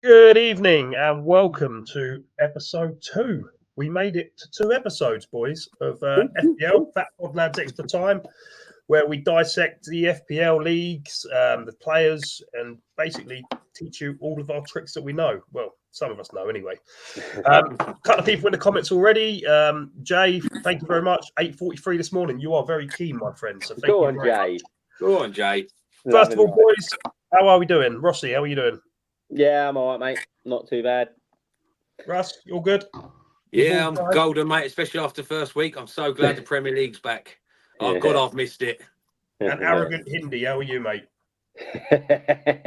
Good evening and welcome to episode 2. We made it to 2 episodes, boys, of FPL, Fat Pod Lads Extra Time, where we dissect the FPL leagues, the players, and basically teach you all of our tricks that we know. Well, some of us know anyway. A couple of people in the comments already. Jay, thank you very much. 8:43 this morning. You are very keen, my friend. So thank Go you on, very Jay. much. Go on, Jay. First of all, boys, how are we doing? Rossi, how are you doing? Yeah, I'm all right, mate. Not too bad. Russ, you all good? Yeah, I'm golden, mate, especially after first week. I'm so glad the Premier League's back. Oh, God, I've missed it. And arrogant Hindi, how are you, mate?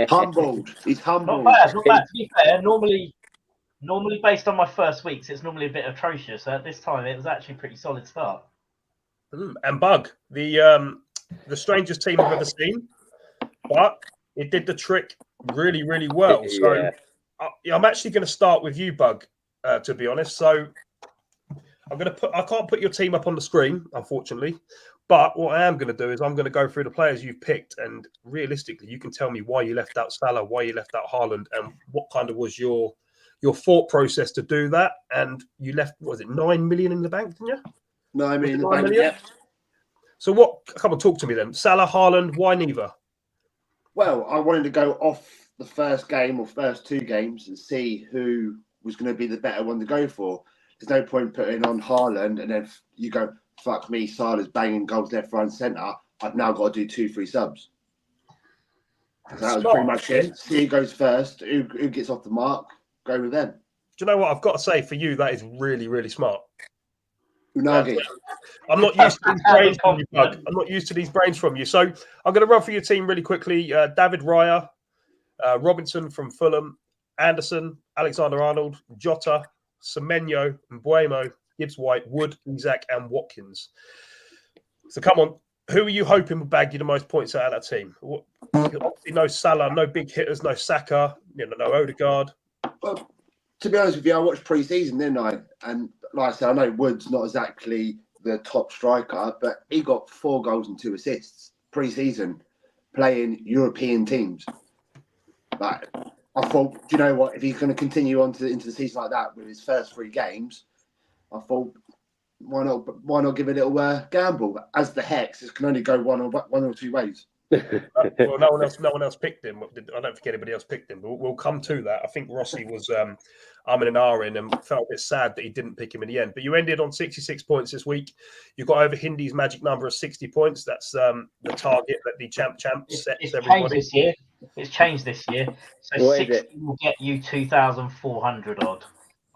Humbled. He's humbled. Not bad. To be fair, normally based on my first weeks, it's normally a bit atrocious. So at this time, it was actually a pretty solid start. And Bug, the strangest team I've ever seen, but it did the trick really, really well. So I'm actually going to start with you, Bug, to be honest. So I can't put your team up on the screen, unfortunately. But what I am going to do is I'm going to go through the players you've picked, and realistically, you can tell me why you left out Salah, why you left out Haaland, and what kind of was your thought process to do that. And you left, what was it, 9 million in the bank, didn't you? 9 million in the bank, yeah. So come on, talk to me then. Salah, Haaland, why neither? Well, I wanted to go off the first game or first 2 games and see who was going to be the better one to go for. There's no point putting on Haaland and then you go, fuck me, Salah's banging goals left, right and centre. I've now got to do 2-3 subs. So that was pretty much it. See who goes first, who gets off the mark, go with them. Do you know what? I've got to say, for you, that is really, really smart. Unagi. I'm not used to these brains from you, Bug. I'm not used to these brains from you. So I'm going to run through your team really quickly. David Raya, Robinson from Fulham, Anderson, Alexander-Arnold, Jota, Semenyo, Mbuemo, Gibbs-White, Wood, Isaac, and Watkins. So come on, who are you hoping will bag you the most points out of that team? Obviously, no Salah, no big hitters, no Saka, no Odegaard. Well, to be honest with you, I watched pre-season, didn't I? And like I said, I know Wood's not exactly the top striker, but he got 4 goals and 2 assists pre-season playing European teams. Like, I thought, do you know what? If he's going to continue on into the season like that with his first 3 games, I thought, why not give it a little gamble? As the Hex, it can only go one or two ways. Well, no one else picked him. I don't think anybody else picked him, but we'll come to that. I think Rossi was umming and ahhing and felt a bit sad that he didn't pick him in the end. But you ended on 66 points this week. You got over Hindi's magic number of 60 points. That's the target that the champ sets everybody. It's changed this year. So 60 will get you 2,400 odd.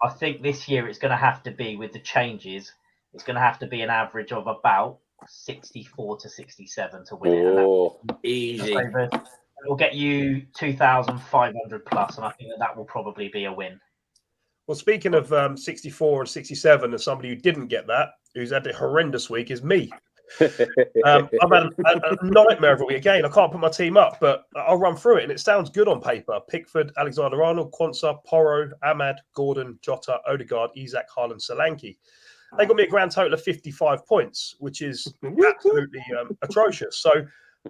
I think this year it's going to have to be, with the changes, it's going to have to be an average of about 64 to 67 to win it. Oh, easy. It'll get you 2,500 plus, and I think that will probably be a win. Well, speaking of 64 and 67, and somebody who didn't get that, who's had a horrendous week, is me. I've had a nightmare of a week. Again, I can't put my team up, but I'll run through it, and it sounds good on paper. Pickford, Alexander-Arnold, Quansah, Porro, Ahmad, Gordon, Jota, Odegaard, Isaac, Haaland, Solanke. They got me a grand total of 55 points, which is absolutely atrocious. So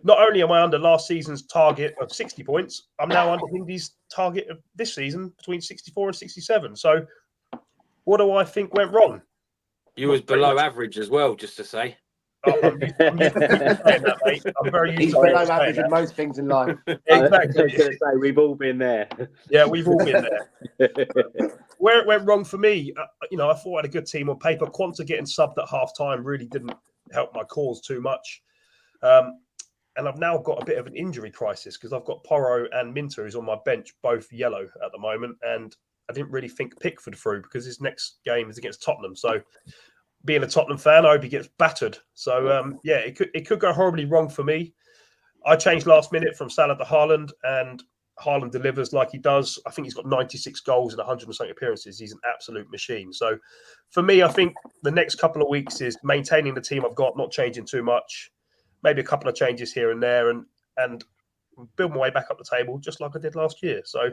not only am I under last season's target of 60 points, I'm now under Hindi's target of this season between 64 and 67. So what do I think went wrong? You was below average as well, just to say. I'm used to saying that, mate. I'm very used He's to below average in most things in life. Exactly. I was going to say, we've all been there. Yeah, we've all been there. Where it went wrong for me, I thought I had a good team on paper. Quansah getting subbed at half time really didn't help my cause too much. And I've now got a bit of an injury crisis because I've got Porro and Minter, who's on my bench, both yellow at the moment. And I didn't really think Pickford through because his next game is against Tottenham. So being a Tottenham fan, I hope he gets battered. So, it could go horribly wrong for me. I changed last minute from Salah to Haaland, and Haaland delivers like he does. I think he's got 96 goals and 100 and something appearances. He's an absolute machine. So for me, I think the next couple of weeks is maintaining the team I've got, not changing too much, maybe a couple of changes here and there, and build my way back up the table just like I did last year. So,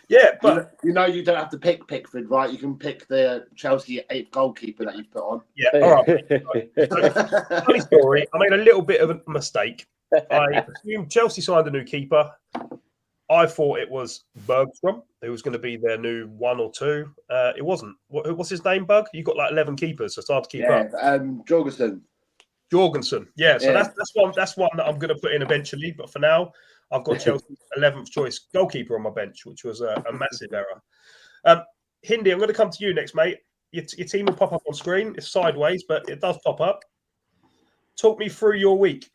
yeah. But you don't have to pick Pickford, right? You can pick the Chelsea 8th goalkeeper that you've put on. Yeah, all right. Funny story. I made a little bit of a mistake. I assumed Chelsea signed a new keeper. I thought it was Bergstrom who was going to be their new 1 or 2. It wasn't. What's his name, Bug? You got like 11 keepers, so it's hard to keep up. Jorgensen. Yeah, so that's one that I'm going to put in eventually. But for now, I've got Chelsea's 11th choice goalkeeper on my bench, which was a massive error. Hindi, I'm going to come to you next, mate. Your team will pop up on screen. It's sideways, but it does pop up. Talk me through your week.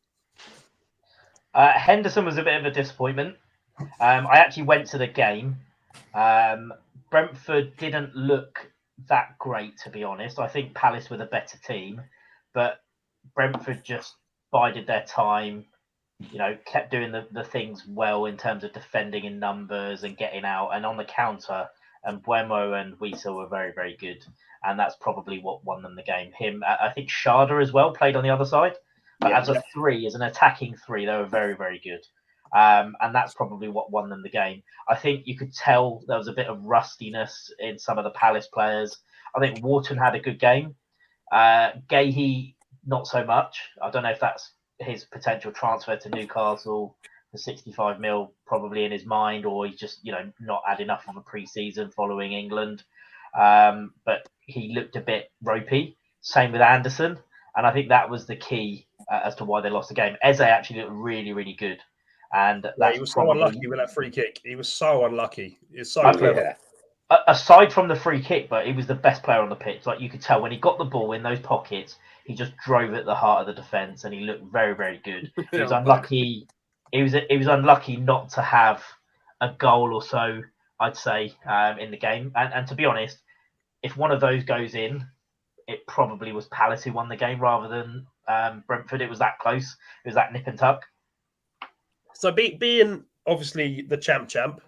Henderson was a bit of a disappointment. I actually went to the game. Brentford didn't look that great, to be honest. I think Palace were the better team, but Brentford just bided their time, kept doing the things well in terms of defending in numbers and getting out. And on the counter, and Buemo and Wiesa were very, very good. And that's probably what won them the game. I think Sharda as well played on the other side. But as an attacking 3, they were very, very good. And that's probably what won them the game. I think you could tell there was a bit of rustiness in some of the Palace players. I think Wharton had a good game. Gahey, not so much. I don't know if that's his potential transfer to Newcastle, the 65 mil probably in his mind, or he's just, not had enough of a pre-season following England. But he looked a bit ropey. Same with Anderson. And I think that was the key as to why they lost the game. Eze actually looked really, really good. And he was so unlucky with that free kick. He was so unlucky. It's so clever. Aside from the free kick, but he was the best player on the pitch. Like, you could tell when he got the ball in those pockets, he just drove at the heart of the defence, and he looked very, very good. He was unlucky. He was unlucky not to have a goal or so, I'd say, in the game. And to be honest, if one of those goes in, it probably was Palace who won the game rather than Brentford. It was that close. It was that nip and tuck. So being obviously the champ,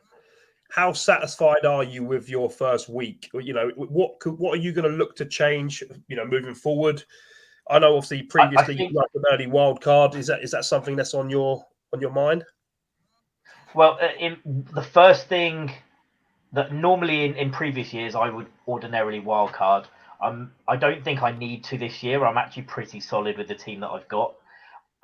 how satisfied are you with your first week? What are you going to look to change, moving forward? I know obviously previously you got an early wild card. Is that something that's on your mind? Well, in the first thing that normally in previous years I would ordinarily wild card. I don't think I need to this year. I'm actually pretty solid with the team that I've got.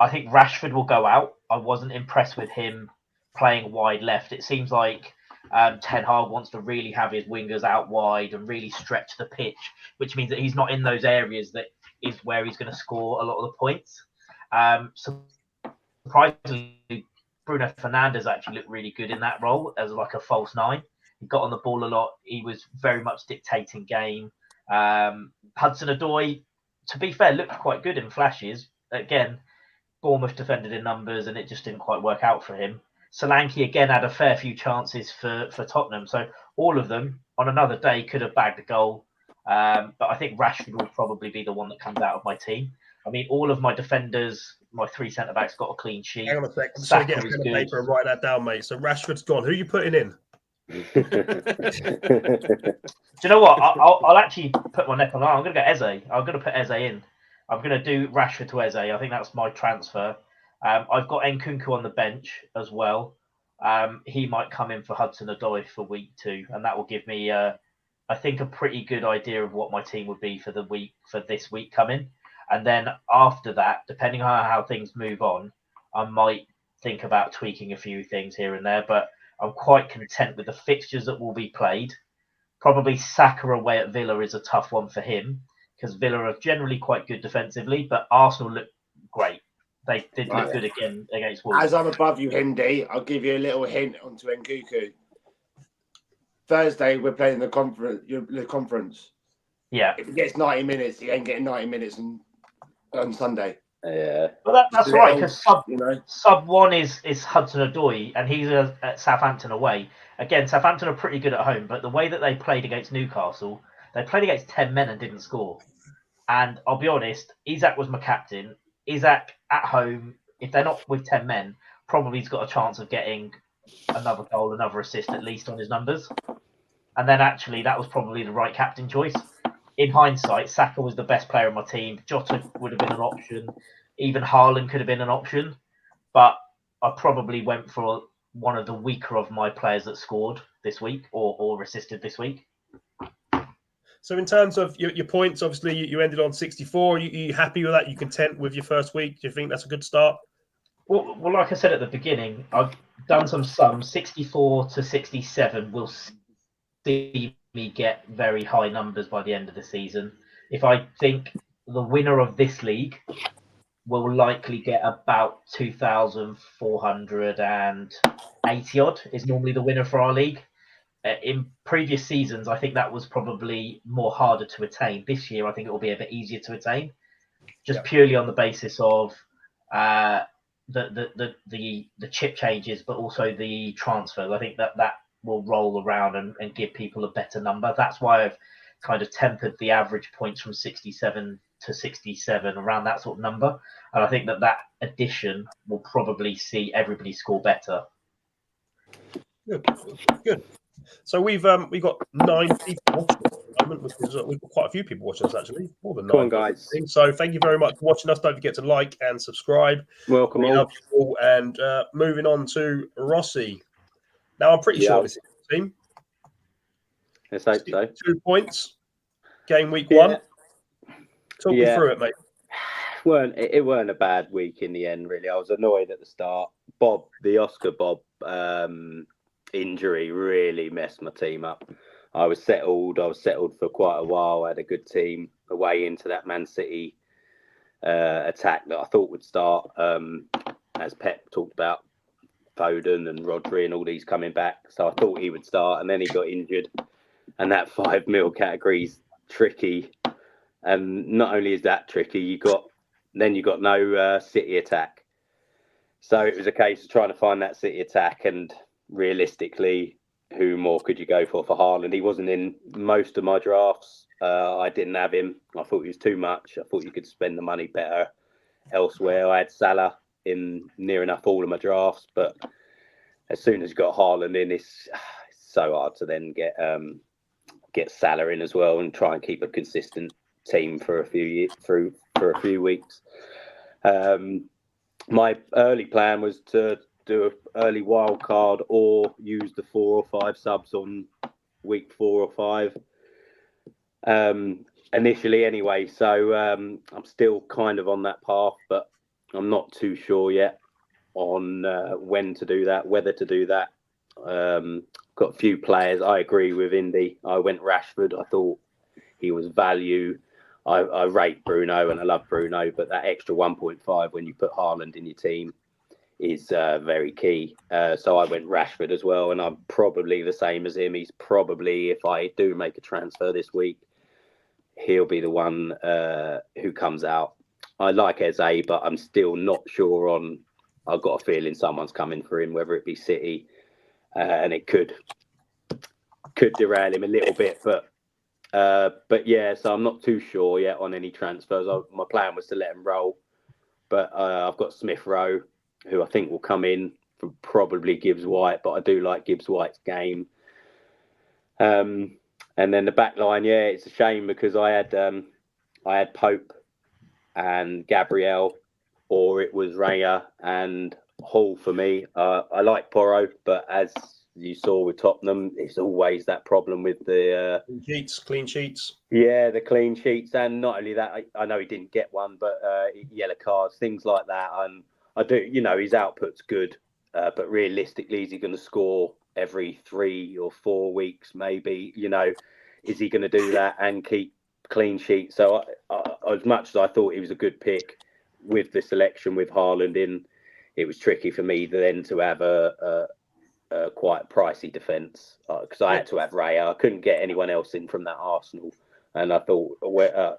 I think Rashford will go out. I wasn't impressed with him playing wide left. It seems like Ten Hag wants to really have his wingers out wide and really stretch the pitch, which means that he's not in those areas that is where he's going to score a lot of the points. Surprisingly, Bruno Fernandes actually looked really good in that role as like a false 9. He got on the ball a lot. He was very much dictating game. Hudson-Odoi, to be fair, looked quite good in flashes. Again, Bournemouth defended in numbers and it just didn't quite work out for him. Solanke again had a fair few chances for Tottenham. So all of them on another day could have bagged a goal. But I think Rashford will probably be the one that comes out of my team. I mean, all of my defenders, my 3 centre-backs got a clean sheet. Hang on a sec. I'm just going to get a pen and paper and write that down, mate. So Rashford's gone. Who are you putting in? Do you know what? I'll actually put my neck on the line. I'm going to go Eze. I'm going to put Eze in. I'm going to do Rashford to Eze. I think that's my transfer. I've got Nkunku on the bench as well. He might come in for Hudson-Odoi for week 2, and that will give me, I think, a pretty good idea of what my team would be for this week coming. And then after that, depending on how things move on, I might think about tweaking a few things here and there. But I'm quite content with the fixtures that will be played. Probably Saka away at Villa is a tough one for him because Villa are generally quite good defensively, but Arsenal look great. They did look good again against Wolves. As I'm above you, Hindi, I'll give you a little hint onto Nkunku. Thursday, we're playing the conference. Yeah. If he gets 90 minutes, he ain't getting 90 minutes on Sunday. Yeah. Well, that's right, because sub 1 is Hudson-Odoi, and he's at Southampton away. Again, Southampton are pretty good at home, but the way that they played against Newcastle, they played against 10 men and didn't score. And I'll be honest, Isak was my captain. Isak at home, if they're not with 10 men, probably he's got a chance of getting another goal, another assist at least on his numbers. And then actually, that was probably the right captain choice. In hindsight, Saka was the best player on my team. Jota would have been an option. Even Haaland could have been an option. But I probably went for one of the weaker of my players that scored this week or assisted this week. So in terms of your points, obviously you ended on 64. Are you happy with that? You content with your first week? Do you think that's a good start? Well, like I said at the beginning, I've done some sums. 64 to 67 will see me get very high numbers by the end of the season. If I think the winner of this league will likely get about 2,480 odd is normally the winner for our league. In previous seasons, I think that was probably more harder to attain. This year, I think it will be a bit easier to attain, just purely on the basis of the chip changes, but also the transfers. I think that will roll around and give people a better number. That's why I've kind of tempered the average points from 67 to 67 around that sort of number. And I think that addition will probably see everybody score better. Good. So we've got 9 people watching at the moment, which is we've got quite a few people watching us actually, more than 9. Come on, guys. So thank you very much for watching us. Don't forget to like and subscribe. Welcome We all. love you all. And moving on to Rossi. Now I'm pretty sure this is the team. Let's hope so. 2 points. Game week 1. Talk me through it, mate. It weren't a bad week in the end, really. I was annoyed at the start. The Oscar Bob injury really messed my team up. I was settled for quite a while. I had a good team away into that Man City attack that I thought would start, as Pep talked about, Foden and Rodri and all these coming back. So I thought he would start, and then he got injured. And that 5 mil category's tricky. And not only is that tricky, you got no City attack. So it was a case of trying to find that City attack, and realistically, who more could you go for Haaland? He wasn't in most of my drafts. I didn't have him. I thought he was too much. I thought you could spend the money better elsewhere. I had Salah in near enough all of my drafts, but as soon as you got Haaland in, it's so hard to then get Salah in as well and try and keep a consistent team for a few weeks. My early plan was to do an early wild card or use the 4 or 5 subs on week 4 or 5 initially anyway. So I'm still kind of on that path, but I'm not too sure yet on when to do that, whether to do that. Got a few players. I agree with Indy. I went Rashford. I thought he was value. I rate Bruno and I love Bruno, but that extra 1.5 when you put Haaland in your team is very key. So I went Rashford as well, and I'm probably the same as him. He's probably, if I do make a transfer this week, he'll be the one who comes out. I like Eze, but I'm still not sure on. I've got a feeling someone's coming for him, whether it be City, and it could derail him a little bit, but yeah, so I'm not too sure yet on any transfers. My plan was to let him roll, but I've got Smith Rowe, who I think will come in for probably Gibbs White, but I do like Gibbs White's game. And then the back line, it's a shame because I had Pope and Gabriel, or it was Raya and Hall for me. I like Porro, but as you saw with Tottenham, it's always that problem with the clean sheets. Yeah, the clean sheets, and not only that, I know he didn't get one, but yellow cards, things like that. And I do, his output's good, but realistically, is he going to score every 3 or 4 weeks? Maybe, is he going to do that and keep clean sheets? So, as much as I thought he was a good pick with the selection with Haaland in, it was tricky for me then to have a quite pricey defence because I had to have Raya. I couldn't get anyone else in from that Arsenal, and I thought,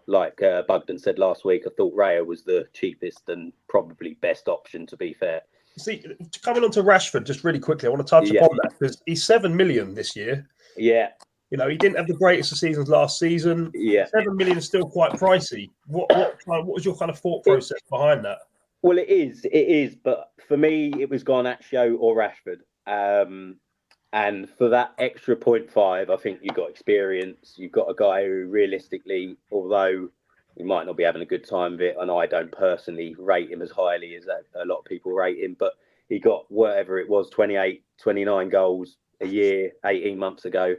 like Bugden said last week, I thought Raya was the cheapest and probably best option. To be fair, see, coming on to Rashford just really quickly, I want to touch upon that because he's 7 million this year. Yeah, he didn't have the greatest of seasons last season. Yeah, 7 million is still quite pricey. What was your kind of thought process behind that? Well, it is, but for me, it was Garnacho or Rashford. And for that extra 0.5, I think you've got experience. You've got a guy who realistically, although he might not be having a good time with it, and I don't personally rate him as highly as a lot of people rate him, but he got whatever it was, 28, 29 goals a year, 18 months ago.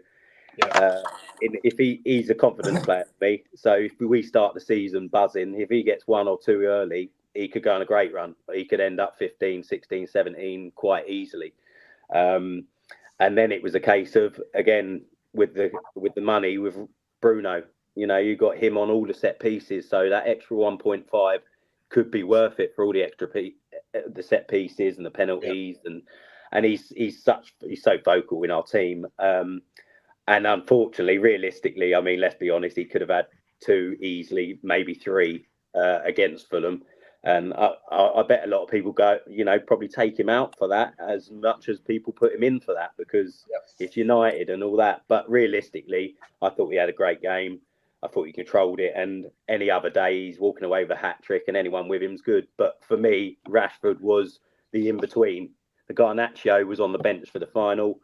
Yeah. If he's a confidence player for me, so if we start the season buzzing, if he gets 1 or 2 early, he could go on a great run. He could end up 15, 16, 17 quite easily. And then it was a case of, again, with the money, with Bruno, you got him on all the set pieces. So that extra 1.5 could be worth it for all the extra the set pieces and the penalties. And he's so vocal in our team. And unfortunately, realistically, I mean, let's be honest, he could have had 2 easily, maybe 3 against Fulham. And I bet a lot of people go, probably take him out for that as much as people put him in for that, because it's United and all that. But realistically, I thought he had a great game. I thought he controlled it. And any other day, he's walking away with a hat-trick and anyone with him's good. But for me, Rashford was the in-between. The Garnacho was on the bench for the final,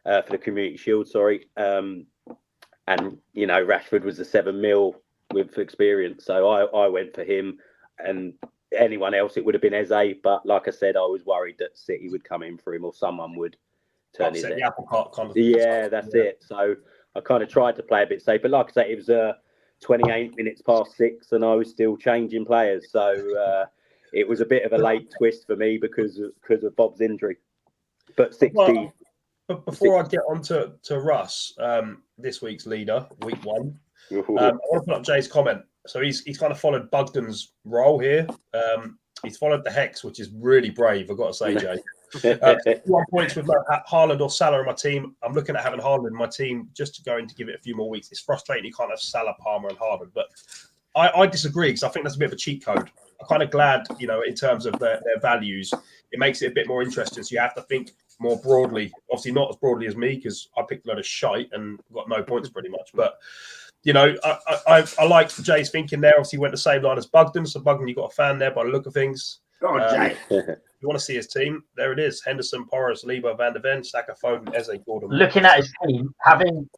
for the Community Shield, sorry. And, Rashford was the 7 mil with experience. So I went for him. And anyone else, it would have been Eze. But like I said, I was worried that City would come in for him or someone would turn his head. The apple cart kind of that's it. So I kind of tried to play a bit safe. But like I say, it was 28 minutes past 6 and I was still changing players. So it was a bit of a late twist for me because of Bob's injury. But 60... But before I get on to Russ, this week's leader, week 1, I want to put up Jay's comment. So he's kind of followed Bugden's role here. He's followed the Hex, which is really brave, I've got to say, Jay. 1 point with Haaland or Salah in my team. I'm looking at having Haaland in my team just to going to give it a few more weeks. It's frustrating you can't have Salah, Palmer and Haaland. But I disagree because I think that's a bit of a cheat code. I'm kind of glad, in terms of their values, it makes it a bit more interesting. So you have to think more broadly. Obviously not as broadly as me because I picked a load of shite and got no points pretty much. But I like Jay's thinking there. Obviously, he went the same line as Bugden. So, Bugden, you got a fan there by the look of things. Oh, Jay. You want to see his team? There it is. Henderson, Porras, Lieber, Van der Ven, Saka, Foden, Eze, Gordon. Looking at his team, having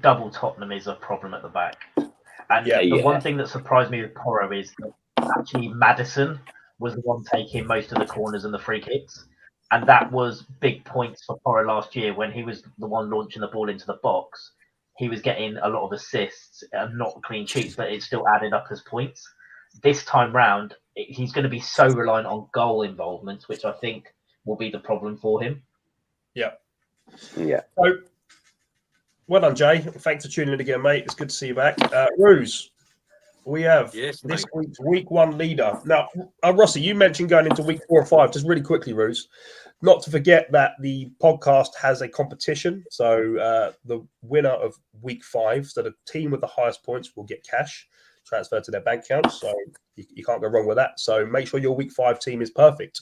double Tottenham is a problem at the back. And the one thing that surprised me with Porro is that actually Maddison was the one taking most of the corners and the free kicks. And that was big points for Porro last year when he was the one launching the ball into the box. He was getting a lot of assists and not clean sheets, but it still added up as points. This time round, he's going to be so reliant on goal involvement, which I think will be the problem for him. Yeah. So, well done, Jay. Thanks for tuning in again, mate. It's good to see you back. Ruse, we have this week's week 1 leader. Now, Rossi, you mentioned going into week 4 or 5. Just really quickly, Ruse, not to forget that the podcast has a competition. So the winner of week 5, so the team with the highest points will get cash transferred to their bank account. So you can't go wrong with that. So make sure your week 5 team is perfect.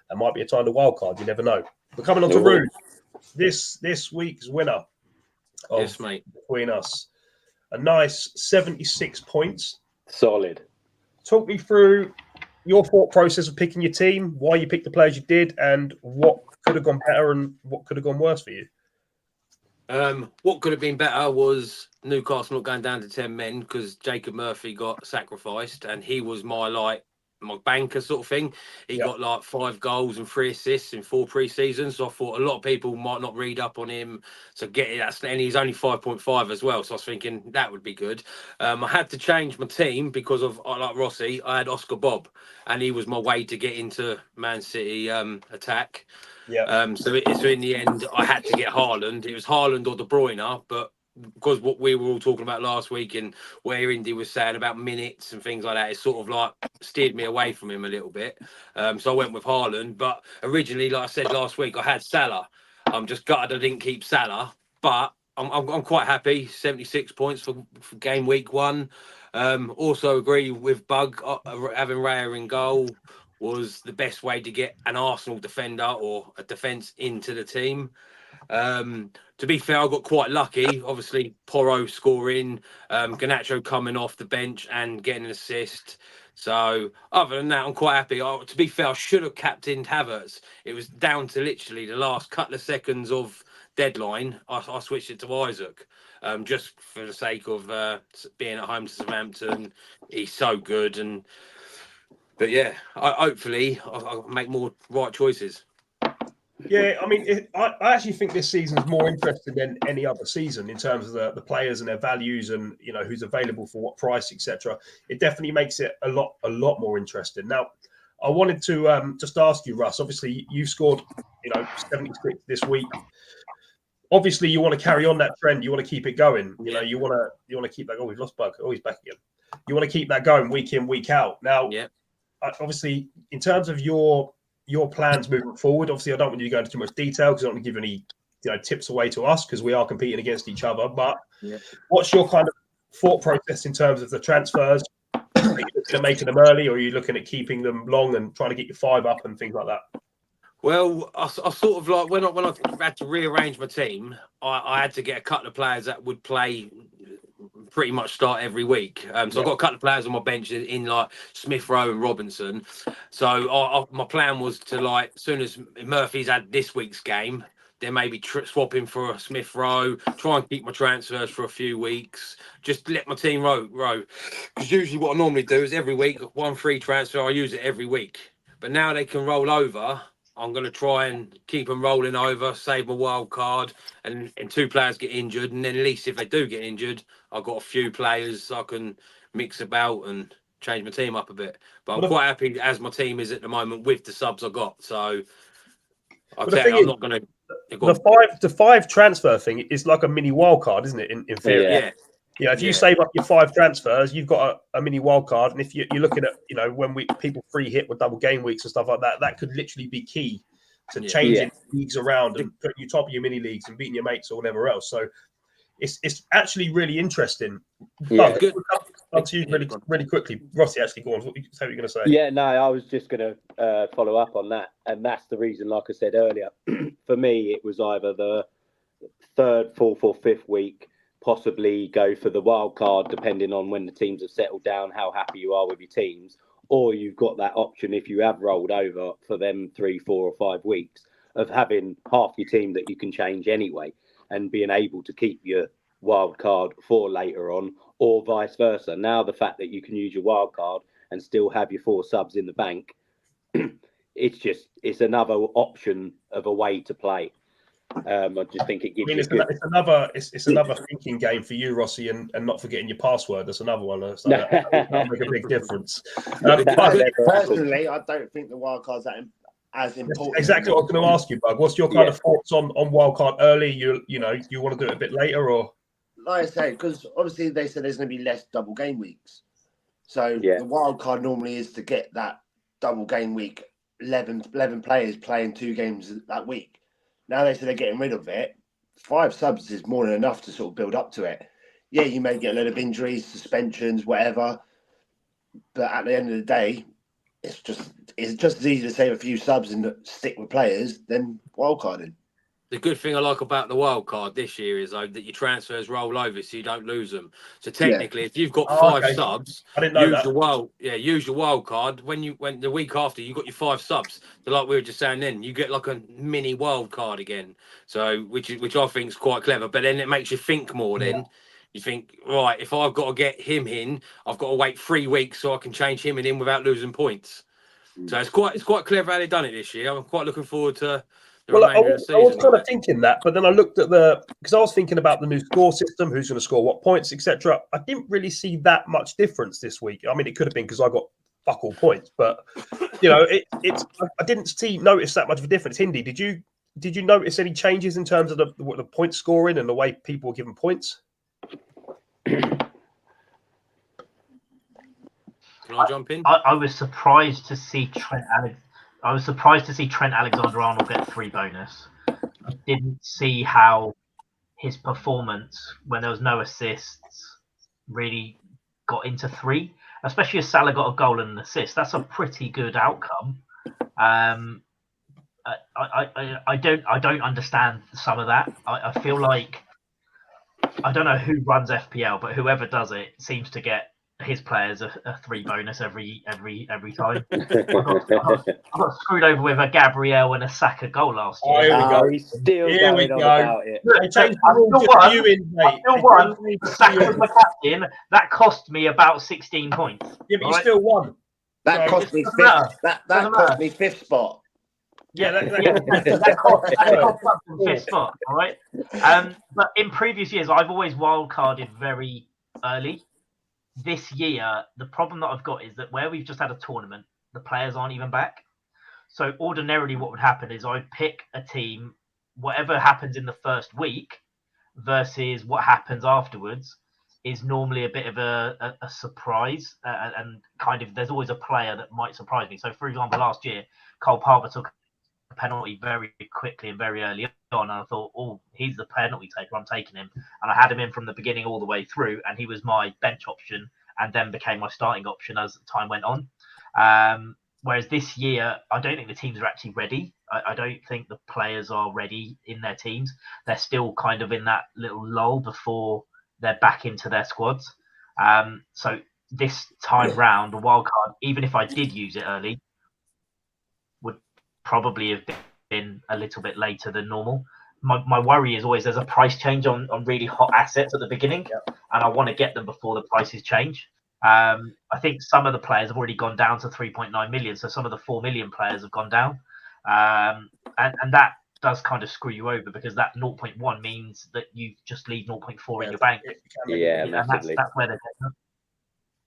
That might be a time to wild card. You never know. But coming on to Ruse, this week's winner between us, a nice 76 points. Solid. Talk me through your thought process of picking your team, why you picked the players you did, and what could have gone better and what could have gone worse for you. What could have been better was Newcastle not going down to 10 men because Jacob Murphy got sacrificed and he was my banker sort of thing. He got 5 goals and 3 assists in 4 pre-seasons. So I thought a lot of people might not read up on him. So and he's only 5.5 as well. So I was thinking that would be good. I had to change my team because of, like Rossi, I had Oscar Bob and he was my way to get into Man City attack. So in the end, I had to get Haaland. It was Haaland or De Bruyne, but because what we were all talking about last week and where Indy was saying about minutes and things like that, it sort of steered me away from him a little bit. So I went with Haaland. But originally, like I said last week, I had Salah. I'm just gutted I didn't keep Salah, but I'm quite happy. 76 points for game week 1. Also agree with Bug having Raya in goal was the best way to get an Arsenal defender or a defence into the team. To be fair, I got quite lucky. Obviously, Porro scoring, Garnacho coming off the bench and getting an assist. So, other than that, I'm quite happy. To be fair, I should have captained Havertz. It was down to literally the last couple of seconds of deadline. I switched it to Isaac, just for the sake of being at home to Southampton. He's so good. But yeah, hopefully I'll make more right choices. Yeah, I mean, I actually think this season is more interesting than any other season in terms of the players and their values and who's available for what price, etc. It definitely makes it a lot more interesting. Now, I wanted to just ask you, Russ. Obviously, you scored 76 this week. Obviously, you want to carry on that trend. You want to keep it going. You want to keep that. Oh, we've lost Bug. Oh, he's back again. You want to keep that going week in, week out. Now, obviously, in terms of your plans moving forward, obviously, I don't want you to go into too much detail because I don't want to give any tips away to us because we are competing against each other. But what's your kind of thought process in terms of the transfers? Are you looking at making them early, or are you looking at keeping them long and trying to get your 5 up and things like that? Well, I sort of like when I had to rearrange my team, I had to get a couple of players that would play pretty much start every week. So I've got a couple of players on my bench in like Smith Rowe and Robinson. So my plan was to, like, as soon as Murphy's had this week's game, then maybe swap him for a Smith Rowe, try and keep my transfers for a few weeks, just let my team row. Because usually what I normally do is every week, 1 free transfer, I use it every week. But now they can roll over. I'm going to try and keep them rolling over, save my wild card, and 2 players get injured. And then at least if they do get injured, I've got a few players I can mix about and change my team up a bit. But I'm quite happy as my team is at the moment with the subs I got. So I'll tell you, I'm not going to... The 5 transfer thing is like a mini wild card, isn't it? In theory, if you save up your 5 transfers, you've got a mini wild card, and if you're looking at when people free hit with double game weeks and stuff like that, that could literally be key to changing leagues around and putting you top of your mini leagues and beating your mates or whatever else. So it's actually really interesting. But good. I'll to you really quickly, Rossi. Actually, go on. What were you going to say? Yeah, no, I was just going to follow up on that, and that's the reason. Like I said earlier, for me, it was either the 3rd, 4th, or 5th week. Possibly go for the wild card, depending on when the teams have settled down, how happy you are with your teams, or you've got that option if you have rolled over for them 3, 4, or 5 weeks of having half your team that you can change anyway, and being able to keep your wild card for later on, or vice versa. Now the fact that you can use your wild card and still have your 4 subs in the bank, it's another option of a way to play. I just think it gives you. It's another thinking game for you, Rossi, and not forgetting your password. That's another one. That'll make a big difference. Personally, I don't think the wild card's as important. Exactly what I was going to ask you, Bug. What's your kind of thoughts on wild card early? You want to do it a bit later, or? Like I say, because obviously they said there's going to be less double game weeks. So the wild card normally is to get that double game week, 11 players playing 2 games that week. Now they say they're getting rid of it. 5 subs is more than enough to sort of build up to it. Yeah, you may get a lot of injuries, suspensions, whatever. But at the end of the day, it's just as easy to save a few subs and stick with players than wildcarding. The good thing I like about the wild card this year is though that your transfers roll over, so you don't lose them. So technically, if you've got 5 subs, use your wild card. When the week after you got your 5 subs, so like we were just saying, then you get like a mini wild card again. So which I think is quite clever. But then it makes you think more. Then you think, right, if I've got to get him in, I've got to wait 3 weeks so I can change him in without losing points. So it's quite clever how they've done it this year. I'm quite looking forward to. I was kind of thinking that, but then I looked at because I was thinking about the new score system, who's going to score what points, etc. I didn't really see that much difference this week. I mean, it could have been because I got fuck all points, but I didn't notice that much of a difference. Hindi, did you notice any changes in terms of the point scoring and the way people were given points? Can I jump in? I was surprised to see Trent Alexander-Arnold get 3 bonus. I didn't see how his performance, when there was no assists, really got into 3. Especially as Salah got a goal and an assist. That's a pretty good outcome. I don't understand some of that. I feel like I don't know who runs FPL, but whoever does it seems to get his players a 3 bonus every time. I got screwed over with a Gabriel and a Saka goal last year. Here we go. He's still going on about it. They changed the rules just you in, mate. I still won. Saka was my captain. That cost me about 16 points. Yeah, but you still won. That cost me 5th. That cost me 5th spot. Yeah, that costs them fifth spot, all right? But in previous years, I've always wildcarded very early. This year, the problem that I've got is that where we've just had a tournament, the players aren't even back. So ordinarily what would happen is I'd pick a team, whatever happens in the first week versus what happens afterwards is normally a bit of a surprise. And kind of there's always a player that might surprise me. So, for example, last year, Cole Palmer took a penalty very quickly and very early on. And I thought, oh, he's the penalty taker. I'm taking him. And I had him in from the beginning all the way through. And he was my bench option and then became my starting option as time went on. Whereas this year, I don't think the teams are actually ready. I don't think the players are ready in their teams. They're still kind of in that little lull before they're back into their squads. So this time round, the wild card, even if I did use it early, would probably have been a little bit later than normal. My worry is always there's a price change on really hot assets at the beginning, and I want to get them before the prices change. I think some of the players have already gone down to 3.9 million, so some of the 4 million players have gone down, and that does kind of screw you over because that 0.1 means that you just leave 0.4 in your bank. Yeah, massively. And that's where they're getting.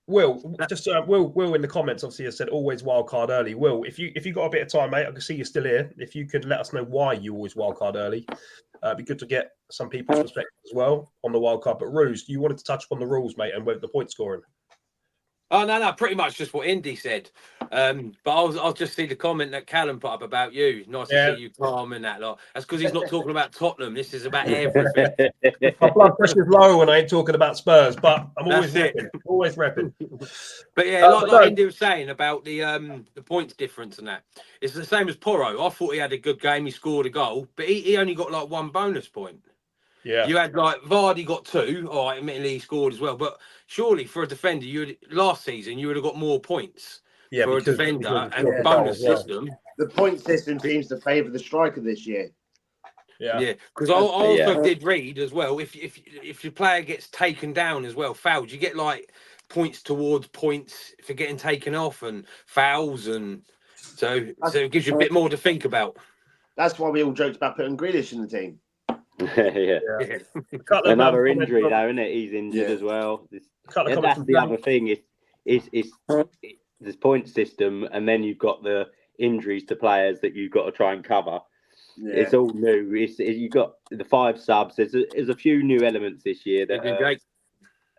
Will in the comments obviously has said always wildcard early. Will, if you got a bit of time, mate, I can see you're still here. If you could let us know why you always wildcard early, it'd be good to get some people's perspective as well on the wildcard. But Ruse, you wanted to touch upon the rules, mate, and with the point scoring. Oh no, pretty much just what Indy said. But I'll just see the comment that Callum put up about you. Nice to see you calm and that lot. That's because he's not talking about Tottenham. This is about everything. My blood pressure's low when I ain't talking about Spurs, but I'm always repping. But yeah, like Indy was saying about the points difference and that. It's the same as Porro. I thought he had a good game. He scored a goal, but he only got like 1 bonus point. Yeah, you had like Vardy got 2. All right, admittedly he scored as well, but surely for a defender, last season you would have got more points for a defender and bonus system. The point system seems to favour the striker this year. Yeah, because I also did read as well. If your player gets taken down as well, fouled, you get like points towards points for getting taken off and fouls, and so it gives you a bit more to think about. That's why we all joked about putting Grealish in the team. Another injury though, isn't it? He's injured as well. That's the other thing. It's this point system, and then you've got the injuries to players that you've got to try and cover. It's all new. You've got the 5 subs. There's a few new elements this year that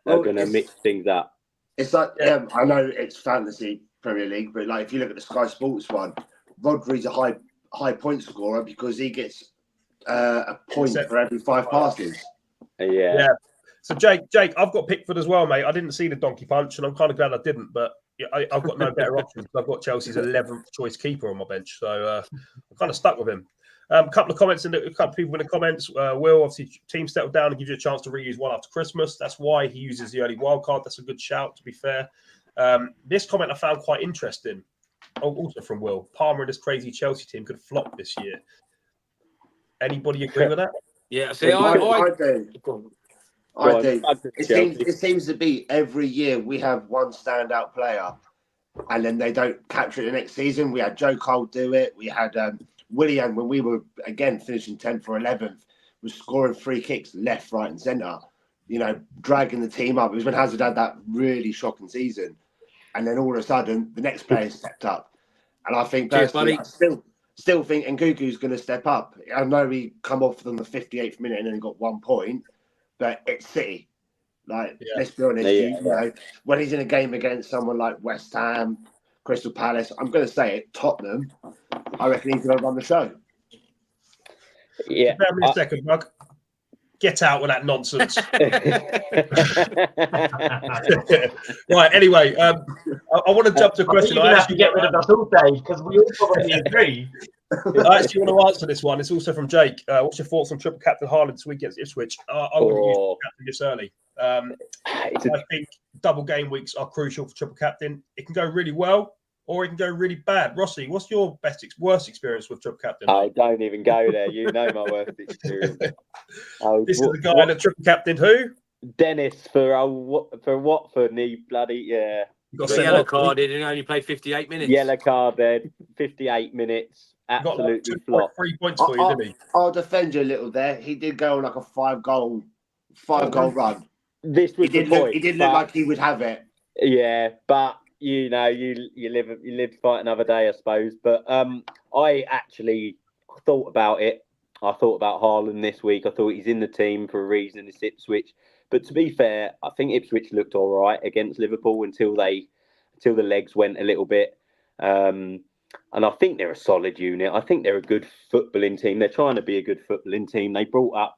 are going to mix things up. It's like I know it's fantasy Premier League, but like if you look at the Sky Sports one, Rodri's a high point scorer because he gets a point for every 5 passes. Yeah. So Jake, I've got Pickford as well, mate. I didn't see the donkey punch, and I'm kind of glad I didn't. But I've got no better options. I've got Chelsea's 11th choice keeper on my bench, so I'm kind of stuck with him. A couple of comments a couple of people in the comments. Will, obviously, team settled down and gives you a chance to reuse one after Christmas. That's why he uses the early wild card. That's a good shout, to be fair. This comment I found quite interesting. Also from Will, Palmer and this crazy Chelsea team could flop this year. Anybody agree with that? Yeah, see, I do. It seems to be every year we have one standout player, and then they don't capture it the next season. We had Joe Cole do it. We had Willian when we were again finishing 10th or 11th, was scoring free kicks left, right, and centre. You know, dragging the team up. It was when Hazard had that really shocking season, and then all of a sudden the next player stepped up. And I think personally, I still think Nkuku's going to step up. I know he come off on the 58th minute and only got 1 point, but it's City. Let's be honest, you know, when he's in a game against someone like West Ham, Crystal Palace, I'm going to say it, Tottenham, I reckon he's going to run the show. Yeah. Bear me a second, Bug. Get out with that nonsense. Right, anyway, I want to jump to a question. I have to get rid of us all day because we all probably agree. I actually want to answer this one. It's also from Jake. What's your thoughts on triple captain Haaland this week against Ipswich? I wouldn't use triple captain this early. I think double game weeks are crucial for triple captain. It can go really well or it can go really bad. Rossi, what's your worst experience with triple captain? I don't even go there. You know my worst experience. This is the guy that triple captain who? Dennis for Watford. He bloody Got yellow carded and only played 58 minutes. Yellow card then, 58 minutes. Absolutely got flop. 2.3 points for you, didn't he? I'll defend you a little there. He did go on like a five goal run. This was the point. He did look like he would have it. Yeah, but you live to fight another day, I suppose. But I actually thought about it. I thought about Haaland this week. I thought he's in the team for a reason. It's Ipswich. But to be fair, I think Ipswich looked all right against Liverpool until the legs went a little bit. And I think they're a solid unit. I think they're a good footballing team. They're trying to be a good footballing team. They brought up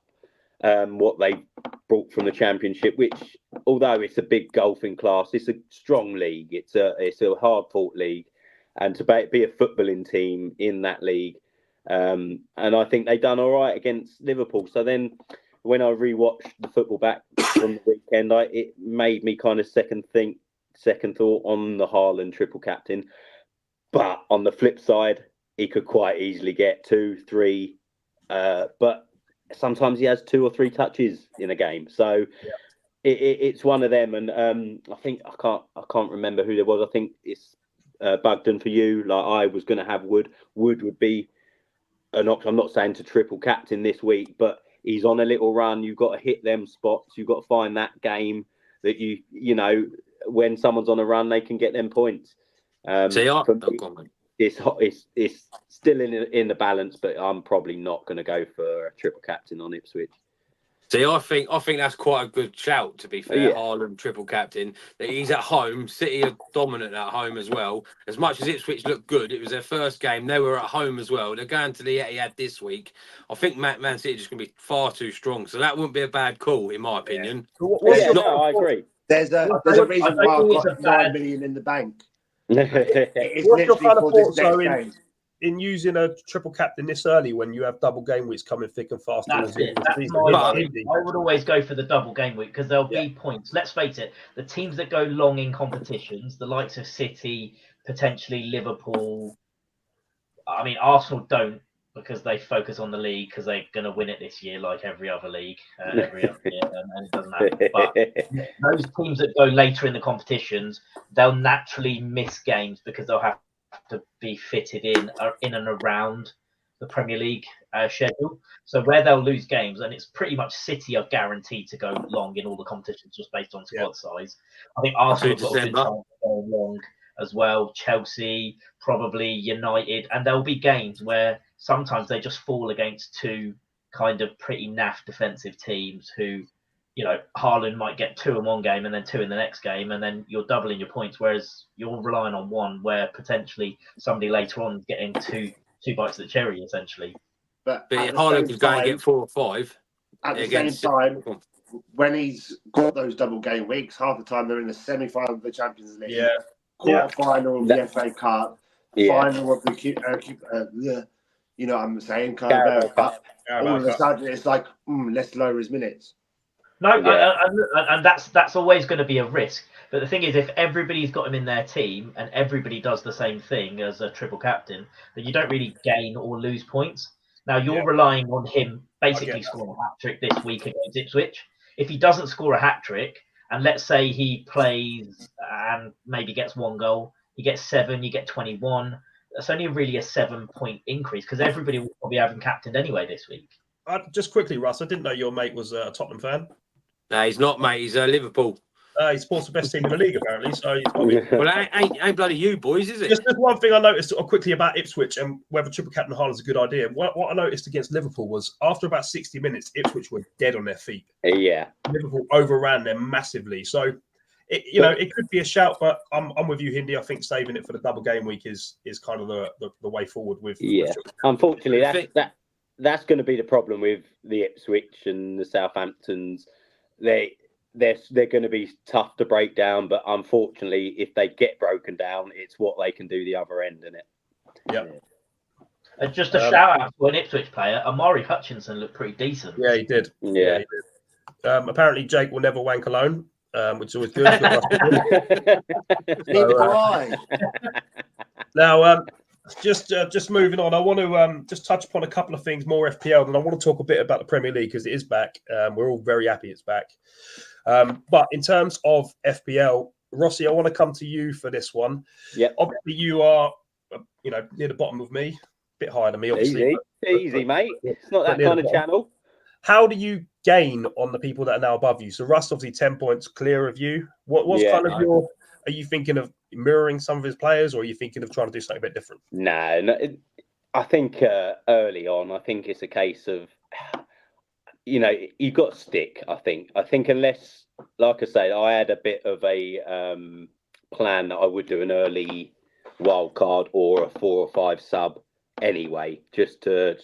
what they brought from the Championship, which, although it's a big golfing class, it's a strong league. It's a hard-fought league, and to be a footballing team in that league, and I think they done all right against Liverpool. So then, when I rewatched the football back from the weekend, it made me kind of second thought on the Haaland triple captain. But on the flip side, he could quite easily get 2, 3, but sometimes he has 2 or 3 touches in a game. So it's one of them. And I think I can't remember who there was. I think it's Bugden for you. Like, I was going to have Wood. Wood would be an option. I'm not saying to triple captain this week, but he's on a little run. You've got to hit them spots. You've got to find that game that you know when someone's on a run, they can get them points. It's still in the balance, but I'm probably not going to go for a triple captain on Ipswich. See, I think that's quite a good shout, to be fair. Haaland triple captain. That he's at home. City are dominant at home as well. As much as Ipswich looked good, it was their first game. They were at home as well. They're going to the Etihad this week. I think Man City are just going to be far too strong. So that wouldn't be a bad call, in my opinion. I agree. There's a reason why I've got 9 million in the bank. What's your kind of thoughts though in using a triple captain this early when you have double game weeks coming thick and fast? I would always go for the double game week because there'll be points. Let's face it, the teams that go long in competitions, the likes of City, potentially Liverpool. I mean, Arsenal don't, because they focus on the league because they're going to win it this year like every other league, every other year, and it doesn't happen. But those teams that go later in the competitions, they'll naturally miss games because they'll have to be fitted in and around the Premier League schedule. So where they'll lose games, and it's pretty much City are guaranteed to go long in all the competitions just based on squad size. I think Arsenal have got a good chance of going long as well. Chelsea, probably United, and there'll be games where sometimes they just fall against 2 kind of pretty naff defensive teams who, you know, Haaland might get 2 in one game and then 2 in the next game, and then you're doubling your points, whereas you're relying on one where potentially somebody later on is getting two bites of the cherry, essentially. But Haaland could go and get 4 or 5. At the same time, when he's got those double game weeks, half the time they're in the semi-final of the Champions League, quarter-final of the FA Cup, final of the you know what I'm saying, Carabao Cup. All of a sudden, it's like, let's lower his minutes. No, and that's always going to be a risk. But the thing is, if everybody's got him in their team and everybody does the same thing as a triple captain, then you don't really gain or lose points. Now, you're relying on him basically scoring a hat-trick this week against Ipswich. If he doesn't score a hat-trick, and let's say he plays and maybe gets 1 goal, he gets 7, you get 21, that's only really a 7-point increase because everybody will probably have him captained anyway this week. Just quickly, Russ, I didn't know your mate was a Tottenham fan. No, he's not, mate. He's Liverpool. He supports the best team in the league, apparently. So well, ain't bloody you boys, is it? Just one thing I noticed sort of quickly about Ipswich and whether triple captain Haaland is a good idea. What I noticed against Liverpool was after about 60 minutes, Ipswich were dead on their feet. Yeah, Liverpool overran them massively. So it could be a shout, but I'm with you, Hindi. I think saving it for the double game week is kind of the way forward with. Yeah, unfortunately, that's going to be the problem with the Ipswich and the Southamptons. They're going to be tough to break down, but unfortunately, if they get broken down, it's what they can do the other end, isn't it? Yeah. Just a shout out to an Ipswich player. Amari Hutchinson looked pretty decent. Yeah, he did. Yeah, he did. Apparently, Jake will never wank alone, which is always good. Now, just moving on, I want to just touch upon a couple of things more FPL, and I want to talk a bit about the Premier League because it is back. We're all very happy it's back. But in terms of FPL, Rossi, I want to come to you for this one. Yeah. Obviously, you are, near the bottom of me, bit higher than me, obviously. Easy, mate. It's not that kind of channel. How do you gain on the people that are now above you? So Russ, obviously 10 points clear of you. What's kind of your? Are you thinking of mirroring some of his players, or are you thinking of trying to do something a bit different? No, I think early on, I think it's a case of, you've got to stick. I think unless, like I say, I had a bit of a plan that I would do an early wild card or a 4 or 5 sub anyway, just to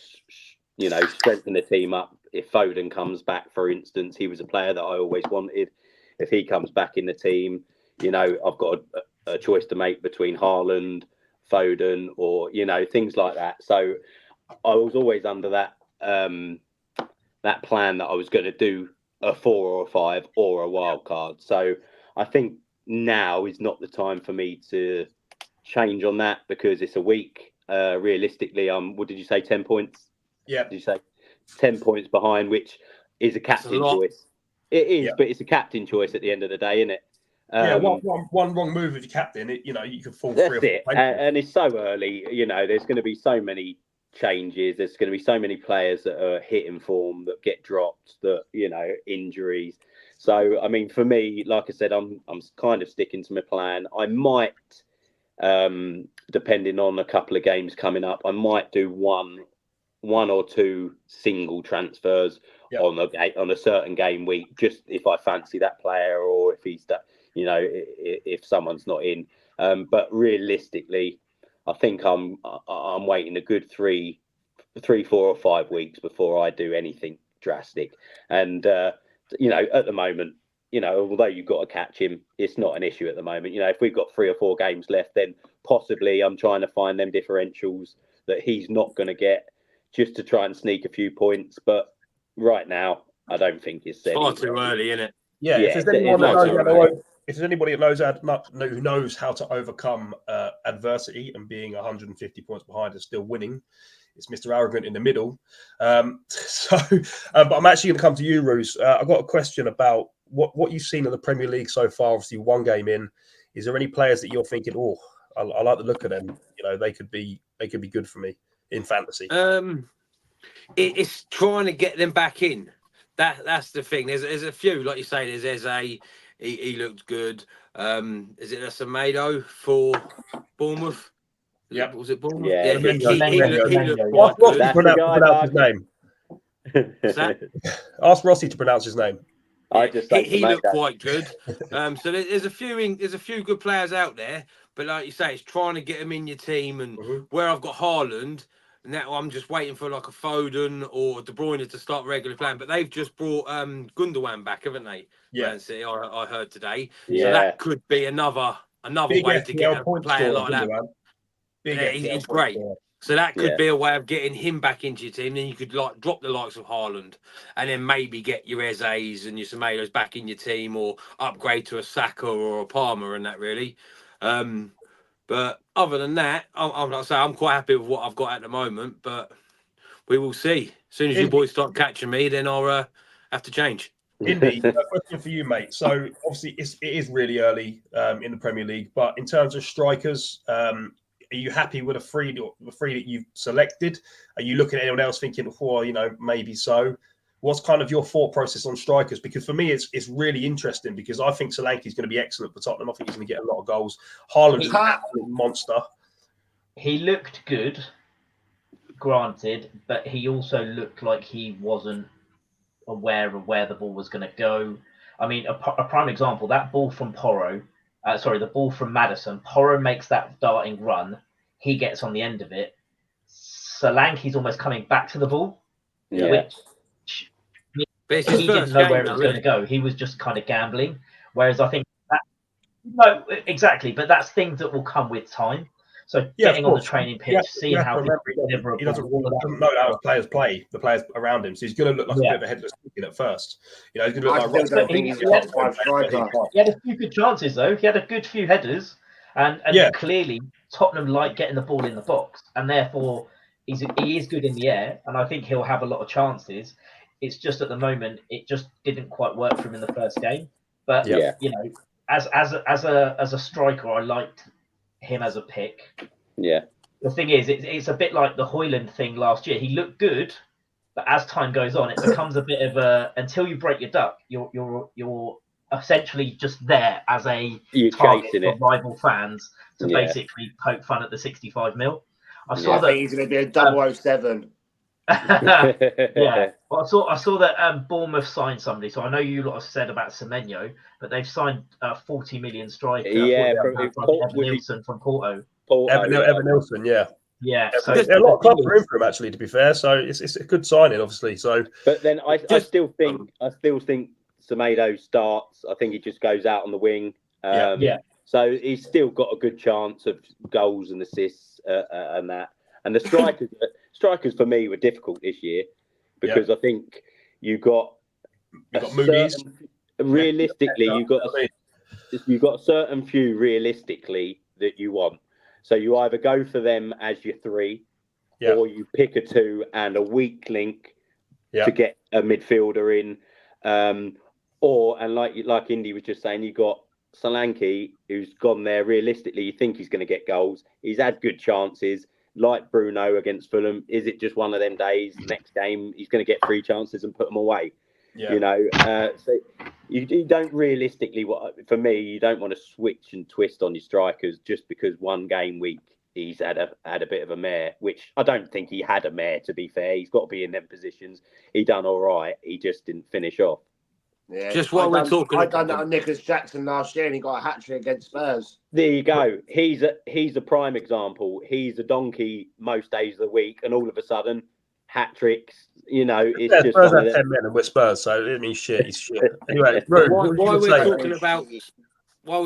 strengthen the team up. If Foden comes back, for instance, he was a player that I always wanted. If he comes back in the team, I've got a choice to make between Haaland, Foden, or things like that. So I was always under that that plan that I was going to do a 4 or a 5 or a wild card. So I think now is not the time for me to change on that, because it's a week. Realistically, what did you say? 10 points? Yeah. Did you say 10 points behind, which is a captain choice? It is, but it's a captain choice at the end of the day, isn't it? One wrong move with your captain, you could fall. That's it, and it's so early. There's going to be so many changes. There's going to be so many players that are hitting form that get dropped. That injuries. So I mean, for me, like I said, I'm kind of sticking to my plan. I might, depending on a couple of games coming up, I might do one or two single transfers on a certain game week, just if I fancy that player, or if he's that. If someone's not in, but realistically, I think I'm waiting a good 3, 4 or 5 weeks before I do anything drastic. And at the moment, although you've got to catch him, it's not an issue at the moment. If we've got 3 or 4 games left, then possibly I'm trying to find them differentials that he's not going to get, just to try and sneak a few points. But right now, I don't think it's far too early, isn't it? Yeah, if there's anybody that knows how to overcome adversity and being 150 points behind and still winning, it's Mr. Arrogant in the middle. But I'm actually going to come to you, Roos. I've got a question about what you've seen in the Premier League so far. Obviously, 1 game in. Is there any players that you're thinking, I like the look of them? They could be good for me in fantasy. It's trying to get them back in. That's the thing. There's a few, like you say. There's Eze. He looked good. Is it a Semedo for Bournemouth? Yeah. Was it Bournemouth? Yeah. He looked quite good. That's pronounce his name. Ask Rossi to pronounce his name. He looked quite good. So there's a few good players out there, but like you say, it's trying to get them in your team. And where I've got Haaland, now I'm just waiting for like a Foden or De Bruyne to start regularly playing. But they've just brought Gundogan back, haven't they? Yeah. Man City, I heard today. Yeah. So that could be another Big way to get a player like that. He's great. Score. So that could be a way of getting him back into your team. Then you could drop the likes of Haaland, and then maybe get your Eze's and your Semedos back in your team, or upgrade to a Saka or a Palmer and that really. But other than that, I'm quite happy with what I've got at the moment. But we will see. As soon as you boys start catching me, then I'll have to change. Indeed. A question for you, mate. So obviously it is really early in the Premier League, but in terms of strikers, are you happy with the 3 that you've selected? Are you looking at anyone else thinking, maybe so? What's kind of your thought process on strikers? Because for me, it's really interesting, because I think Solanke's going to be excellent for Tottenham. I think he's going to get a lot of goals. Haaland is an absolute monster. He looked good, granted, but he also looked like he wasn't aware of where the ball was going to go. I mean, a prime example, that ball from the ball from Maddison. Porro makes that darting run. He gets on the end of it. Solanke's almost coming back to the ball, which he didn't know where it was going to go. He was just kind of gambling. Whereas I think no, exactly, but that's things that will come with time. So getting on the training pitch, seeing how people deliver. He doesn't know how his players play, the players around him. So he's going to look like a bit of a headless chicken at first. He's going to look like he had a few good chances though. He had a good few headers, and clearly Tottenham like getting the ball in the box, and therefore he is good in the air, and I think he'll have a lot of chances. It's just at the moment it just didn't quite work for him in the first game. But as a striker, I liked him as a pick. Yeah. the thing is, it's a bit like the Hoyland thing last year. He looked good, but as time goes on, it becomes a bit of a until you break your duck, you're essentially just there as a target for rival fans to basically poke fun at the 65 mil. I think he's going to be a 007. Yeah, well, I saw that Bournemouth signed somebody. So I know you lot have said about Semenyo, but they've signed a 40 million striker. Yeah, Evan Nilsson from Porto. Evan Nilsson, yeah. Yeah, so a lot of clubs are in for him actually. To be fair, so it's a good signing, obviously. So, but then I still think Semedo starts. I think he just goes out on the wing. So he's still got a good chance of goals and assists and that. And the strikers for me were difficult this year because I think you got movies. Realistically, you've got a certain few realistically that you want. So you either go for them as your 3, or you pick a 2 and a weak link to get a midfielder in. Or like Indy was just saying, you got Solanke, who's gone there. Realistically, you think he's going to get goals. He's had good chances. Like Bruno against Fulham, is it just one of them days? Next game, he's going to get 3 chances and put them away. Yeah. You know, so you don't realistically. For me, you don't want to switch and twist on your strikers just because one game week he's had a bit of a mare. Which I don't think he had a mare. To be fair, he's got to be in them positions. He done all right. He just didn't finish off. Yeah, just while we're talking, I done that on Nicholas Jackson last year, and he got a hat-trick against Spurs. There you go. He's a prime example. He's a donkey most days of the week, and all of a sudden, hat tricks. You know, it's just Spurs have 10 men, and we're Spurs, so it means shit. He's shit. Anyway, while we're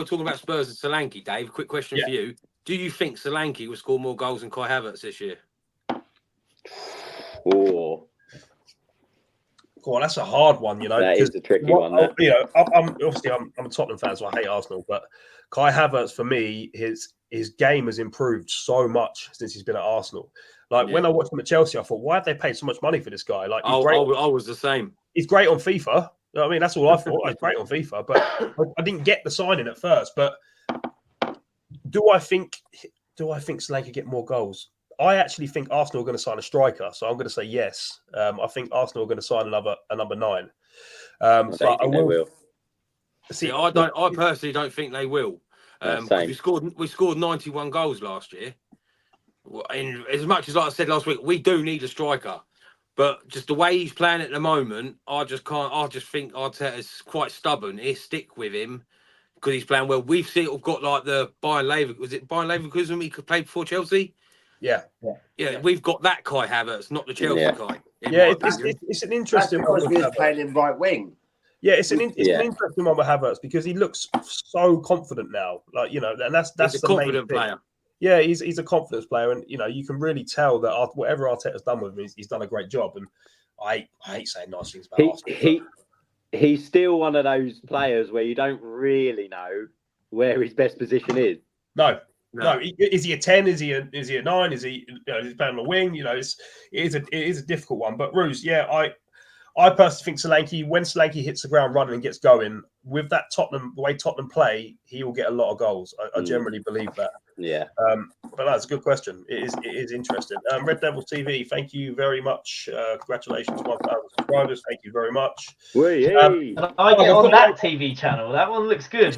talking about Spurs and Solanke, Dave, quick question for you: do you think Solanke will score more goals than Kai Havertz this year? Oh. Well, that's a hard one, you know. That is a tricky one. You know, I'm a Tottenham fan, so I hate Arsenal. But Kai Havertz, for me, his game has improved so much since he's been at Arsenal. Like when I watched him at Chelsea, I thought, why have they paid so much money for this guy? Like, I was the same. He's great on FIFA. You know what I mean, that's all I thought. He's great on FIFA, but I didn't get the signing at first. But do I think Solanke could get more goals? I actually think Arsenal are going to sign a striker, so I'm going to say yes. I think Arsenal are going to sign a number 9. But I will. See, I personally don't think they will. We scored 91 goals last year. And as much as, like I said last week, we do need a striker, but just the way he's playing at the moment, I just think Arteta's quite stubborn. He'll stick with him because he's playing well. We've got like the Bayern Leverkusen he could play before Chelsea. Yeah, we've got that Kai Havertz, not the Chelsea guy. It's an interesting one. He's playing in right wing. Yeah, it's an interesting one with Havertz because he looks so confident now. Like, you know, and that's he's a confident player. Yeah, he's a confidence player, and you know you can really tell that whatever Arteta's done with him, he's done a great job. And I hate saying nice things about Arsenal. He's still one of those players where you don't really know where his best position is. No. Is he a 10? Is he a 9? Is he is he playing on the wing? You know, it is a difficult one. But Ruse, I personally think Solanke, when Solanke hits the ground running and gets going with that the way Tottenham play, he will get a lot of goals. I generally believe that. Yeah. But that's a good question. It is interesting. Red Devils TV, thank you very much. Congratulations, 1,000 subscribers. Thank you very much. I get on that TV channel. That one looks good.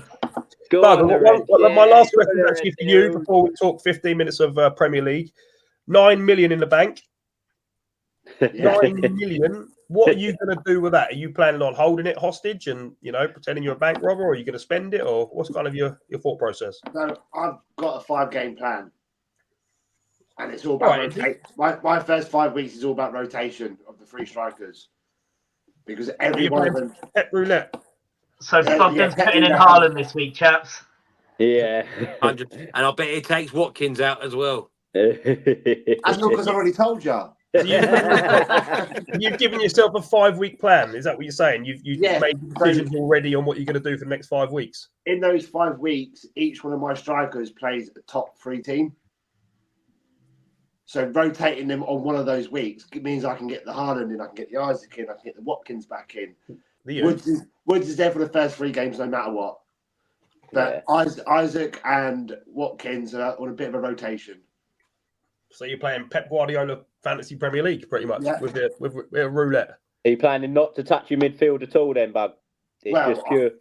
My last question is actually for you before we talk 15 minutes of Premier League. 9 million in the bank. 9 million. What are you going to do with that? Are you planning on holding it hostage and, you know, pretending you're a bank robber, or are you going to spend it, or what's kind of your thought process? No, I've got a 5-game plan, and it's all about rotation. My first 5 weeks is all about rotation of the 3 strikers because every one of them. Pep roulette. So Fogden's putting in Haaland this week, chaps. Yeah, 100. And I bet it takes Watkins out as well. That's not because I already told you. You've given yourself a 5-week plan. Is that what you're saying? You've made decisions already on what you're going to do for the next 5 weeks. In those 5 weeks, each one of my strikers plays a top 3 team. So rotating them on one of those weeks means I can get the Haaland in, I can get the Isaac in, I can get the Watkins back in. Woods is there for the first 3 games no matter what. But Isaac and Watkins are on a bit of a rotation. So you're playing Pep Guardiola Fantasy Premier League pretty much with a roulette. Are you planning not to touch your midfield at all then, Bug? It's just pure.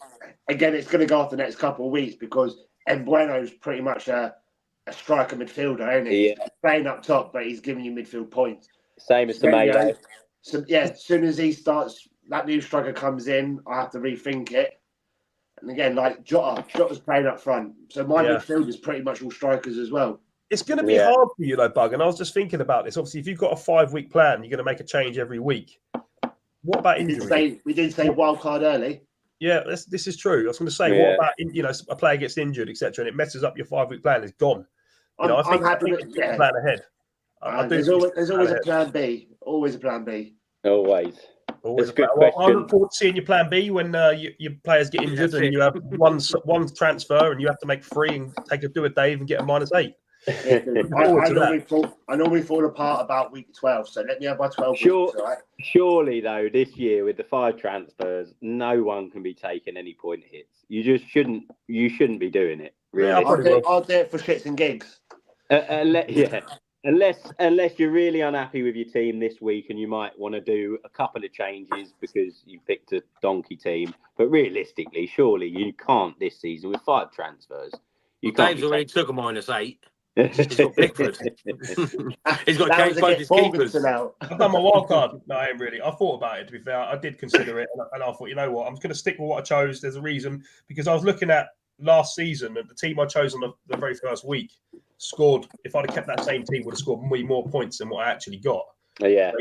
Again, it's going to go off the next couple of weeks because Mbueno's pretty much a striker midfielder, isn't he? Yeah. He's playing up top, but he's giving you midfield points. Same as Semedo. So yeah, as soon as he starts, that new striker comes in, I have to rethink it. And again, like Jota's playing up front, so my midfield is pretty much all strikers as well. It's going to be hard for you, though, Bug. And I was just thinking about this. Obviously, if you've got a 5-week plan, you're going to make a change every week. What about injury? We did say wild card early. Yeah, this is true. I was going to say, what about a player gets injured, etc., and it messes up your 5-week plan? It's gone. I think it's a plan ahead. There's always a plan B. Always a plan B. Always. Always a plan. Well, I look forward to seeing your plan B when your players get injured and you have one transfer and you have to make 3 and do a Dave and get a -8. I normally fall apart about week 12, so let me have my 12 weeks, all right? Surely, though, this year with the 5 transfers, no one can be taking any point hits. You just shouldn't. You shouldn't be doing it. Really. Yeah, I'll do it for shits and gigs. Unless you're really unhappy with your team this week and you might want to do a couple of changes because you picked a donkey team. But realistically, surely you can't this season with 5 transfers. Dave's already took a -8. He's got Pickford. He's got to change both his keepers. I've done my wild card. No, I ain't really. I thought about it, to be fair. I did consider it. And I thought, you know what? I'm just going to stick with what I chose. There's a reason. Because I was looking at last season and the team I chose on the very first week scored. If I'd have kept that same team, would have scored way more points than what I actually got. Yeah. So,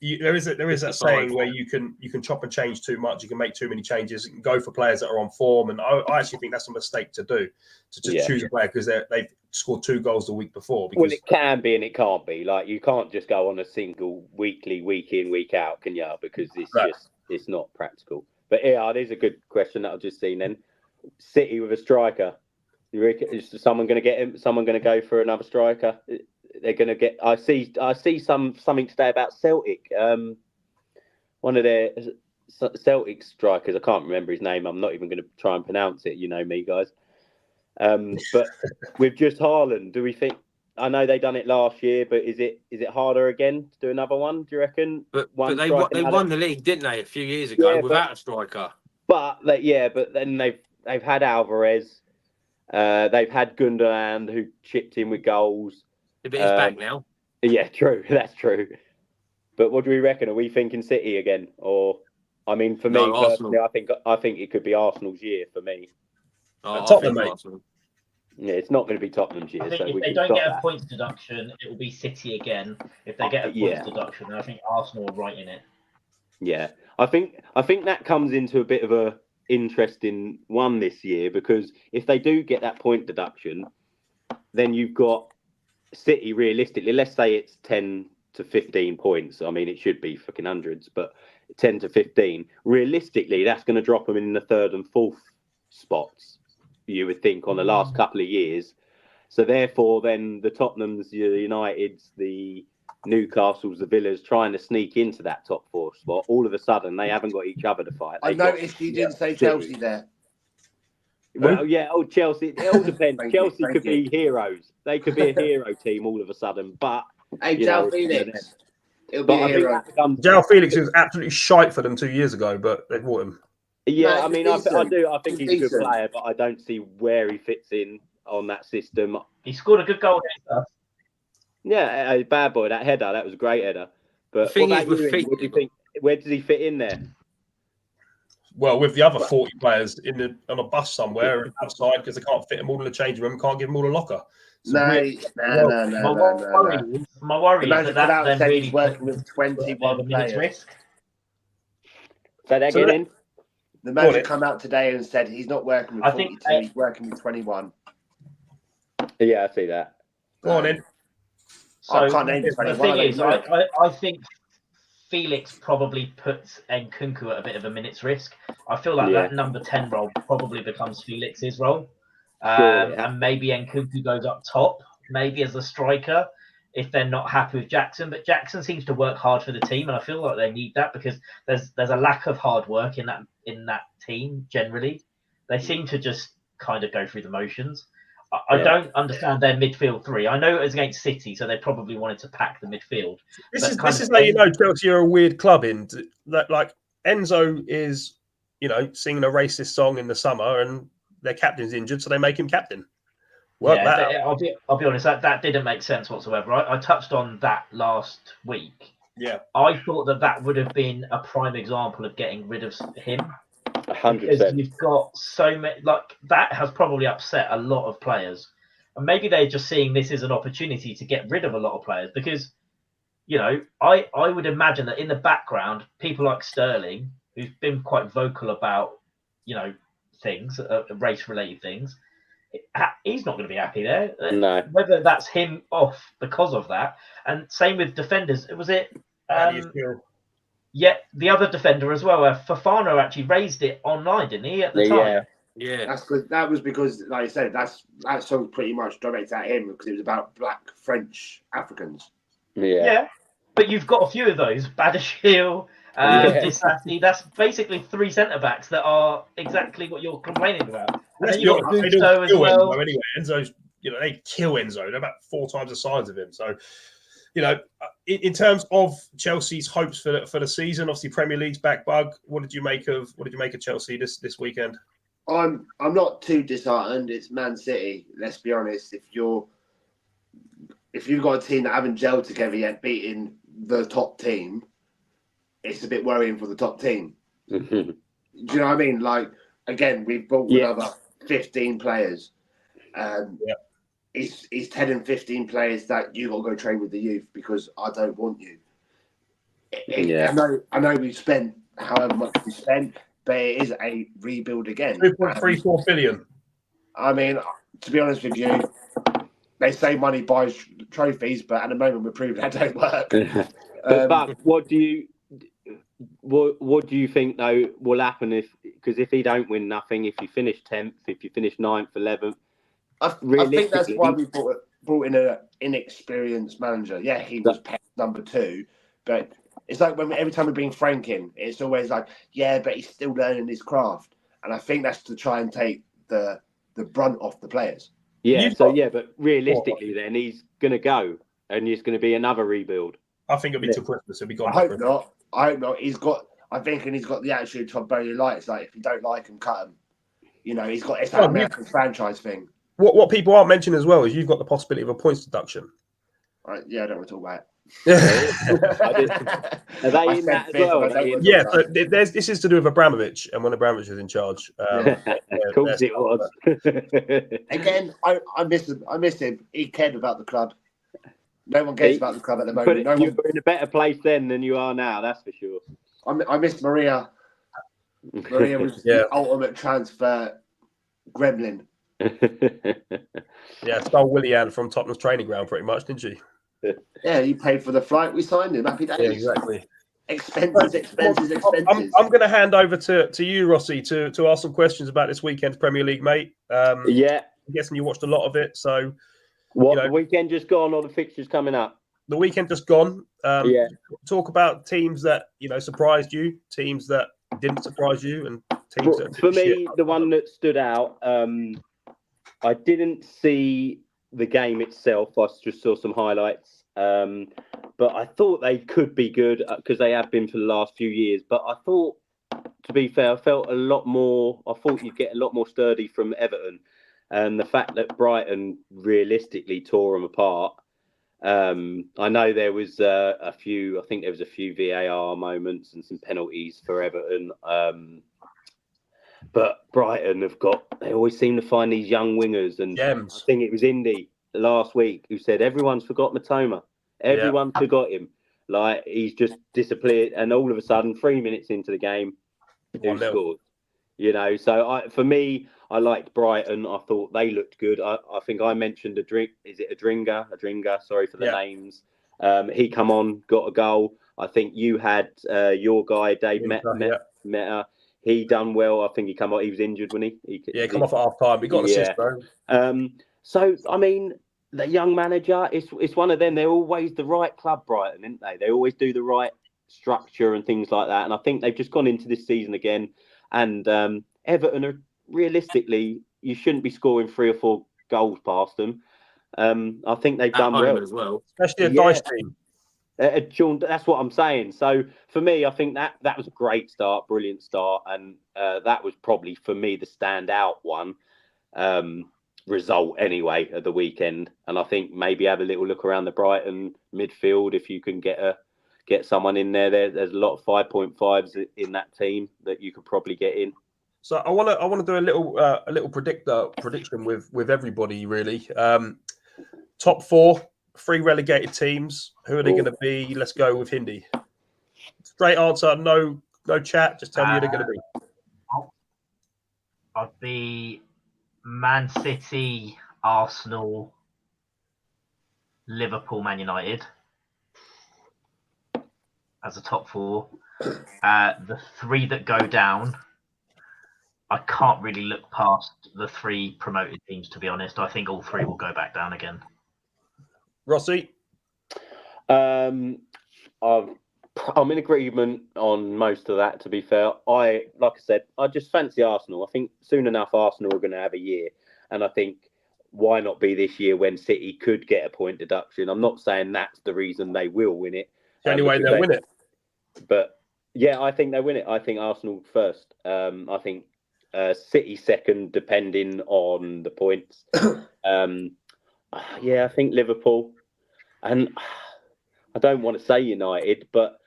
there is that saying where you can chop and change too much. You can make too many changes. You can go for players that are on form, and I actually think that's a mistake to do, to just choose a player because they've scored 2 goals the week before. Because, well, it can be and it can't be. Like you can't just go on a single weekly, week in, week out, can you? Because it's not practical. But yeah, there's a good question that I've just seen. Then City with a striker. Is someone going to get him? Someone going to go for another striker? They're going to get. I see something today about Celtic. One of their Celtic strikers. I can't remember his name. I'm not even going to try and pronounce it. You know me, guys. But with just Haaland, do we think? I know they done it last year, but is it harder again to do another one? Do you reckon? But they won the league, didn't they, a few years ago without a striker? But then they've had Alvarez. They've had Gundogan who chipped in with goals. But he's back now. Yeah, true. That's true. But what do we reckon? Are we thinking City again, or I mean, for me personally, I think it could be Arsenal's year for me. Tottenham, mate. Arsenal. Yeah, it's not going to be Tottenham's year. I think if they don't get a points deduction, it will be City again. If they get a points deduction, then I think Arsenal are right in it. Yeah, I think that comes into a bit of a interesting one this year because if they do get that point deduction, then you've got City realistically. Let's say it's 10 to 15 points. I mean, it should be fucking hundreds, but 10 to 15. Realistically, that's going to drop them in the 3rd and 4th spots. You would think on the last couple of years. So therefore, then the Tottenhams, the Uniteds, the Newcastles, the Villas trying to sneak into that top 4 spot. All of a sudden, they haven't got each other to fight. I noticed you didn't say Chelsea there. Well, yeah, Chelsea. It all depends. Chelsea could be heroes. They could be a hero team all of a sudden. But hey, João Felix, it'll be a hero. João Felix was absolutely shite for them 2 years ago, but they bought him. Yeah, I mean, I do. I think he's a good player, but I don't see where he fits in on that system. He scored a good goal against us. Yeah, a bad boy. That header, that was a great header. But what about you, what do you think? Where does he fit in there? Well, with the other 40 players on a bus somewhere outside because they can't fit them all in the change room, can't give them all a locker. No. My worry is that then really he's working with 21 players. Risk. Say that again. The manager come out today and said he's not working with 42, he's working with 21. Yeah, I see that. Go on in. So I can't name the thing is, I think Felix probably puts Nkunku at a bit of a minute's risk. I feel like that number 10 role probably becomes Felix's role. And maybe Nkunku goes up top, maybe as a striker, if they're not happy with Jackson. But Jackson seems to work hard for the team, and I feel like they need that because there's a lack of hard work in that team generally. They seem to just kind of go through the motions. I don't understand their midfield three. I know it was against City, so they probably wanted to pack the midfield. This is how you know Chelsea are a weird club. In that, like Enzo is, singing a racist song in the summer, and their captain's injured, so they make him captain. I'll be honest. That didn't make sense whatsoever. I touched on that last week. Yeah, I thought that would have been a prime example of getting rid of him. 100%. Because you've got so many, that has probably upset a lot of players, and maybe they're just seeing this as an opportunity to get rid of a lot of players. Because, I would imagine that in the background, people like Sterling, who's been quite vocal about, things, race-related things, he's not going to be happy there. No. Whether that's him off because of that, and same with defenders. Was it? Yeah, the other defender as well. Fofana actually raised it online, didn't he? At the time. Yeah. That was because, like I said, that song pretty much directed at him because it was about Black French Africans. Yeah, but you've got a few of those. Badashil, Dissect. That's basically 3 centre backs that are exactly what you're complaining about. And then you've got Gusto as well. Enzo anyway, Enzo's, they kill Enzo. They're about 4 times the size of him. So, in terms of Chelsea's hopes for the season, obviously Premier League's back bug. What did you make of Chelsea this weekend? I'm not too disheartened. It's Man City. Let's be honest. If you've got a team that haven't gelled together yet, beating the top team, it's a bit worrying for the top team. Mm-hmm. Do you know what I mean? Like, again, we've bought another 15 players. It's 10 and 15 players that you got to go train with the youth because I don't want you. I know we've spent however much we spent, but it is a rebuild again. 2.34 billion. I mean, to be honest with you, they say money buys trophies, but at the moment we're proving that don't work. But what do you think though will happen if he don't win nothing, if you finish 10th, if you finish 9th, 11th? I think that's why we brought in an inexperienced manager. Yeah, he was number 2, but it's like every time we bring Frank in, it's always like, yeah, but he's still learning his craft, and I think that's to try and take the brunt off the players. Yeah, but realistically, then he's going to go, and it's going to be another rebuild. I think it'll be till Christmas. It'll be gone. I hope not. I think he's got the attitude to Barry Lights. Like, if you don't like him, cut him. It's got that American franchise thing. What people aren't mentioning as well is you've got the possibility of a points deduction. Right? Yeah, I don't want to talk about it. Are they in that as well? Yeah, so this is to do with Abramovich, and when Abramovich was in charge. Of course it was. Again, I miss him. He cared about the club. No one cares about the club at the moment. You're in a better place then than you are now, that's for sure. I miss Maria. Maria was the ultimate transfer gremlin. Yeah, stole Willian from Tottenham's training ground pretty much, didn't she? Yeah, you paid for the flight. We signed him. Happy days. Yeah, exactly. Expenses. I'm going to hand over to you, Rossi, to ask some questions about this weekend's Premier League, mate. I'm guessing you watched a lot of it. So, the weekend just gone, or the fixtures coming up? The weekend just gone. Talk about teams that surprised you, teams that didn't surprise you, and teams that for me, the one that stood out. I didn't see the game itself. I just saw some highlights. But I thought they could be good because they have been for the last few years. But I thought, to be fair, I felt a lot more. I thought you'd get a lot more sturdy from Everton. And the fact that Brighton realistically tore them apart. I know there was a few VAR moments and some penalties for Everton. But Brighton they always seem to find these young wingers. And Gems. I think it was Indy last week who said everyone's forgot Matoma. Everyone forgot him. Like, he's just disappeared. And all of a sudden, 3 minutes into the game, who scored? So for me, I liked Brighton. I thought they looked good. I think I mentioned Adringa. Sorry for the names. He come on, got a goal. I think you had your guy, Dave Meta. He done well. I think he come off. He was injured when he come off at half time. He got an assist, though. So I mean, the young manager, it's one of them. They're always the right club, Brighton, aren't they? They always do the right structure and things like that. And I think they've just gone into this season again. And Everton are realistically, you shouldn't be scoring 3 or 4 goals past them. I think they've At done home well as well. Especially a dice team. Sean, that's what I'm saying. So for me, I think that was a great start, brilliant start, and that was probably for me the standout one result anyway of the weekend. And I think maybe have a little look around the Brighton midfield if you can get someone in there. There's a lot of 5.5s in that team that you could probably get in. So I want to do a little prediction with everybody really. Top 4, 3 relegated teams. Who are they going to be? Let's go with Hindi. Straight answer, no chat. Just tell me who they're going to be. I'd be Man City, Arsenal, Liverpool, Man United as a top 4. The 3 that go down, I can't really look past the 3 promoted teams, to be honest. I think all 3 will go back down again. Rossi? I'm in agreement on most of that, to be fair. Like I said, I just fancy Arsenal. I think soon enough Arsenal are going to have a year. And I think why not be this year when City could get a point deduction? I'm not saying that's the reason they will win it. The only way they'll win it. But yeah, I think they win it. I think Arsenal first. I think City second, depending on the points. I think Liverpool. And I don't want to say United, but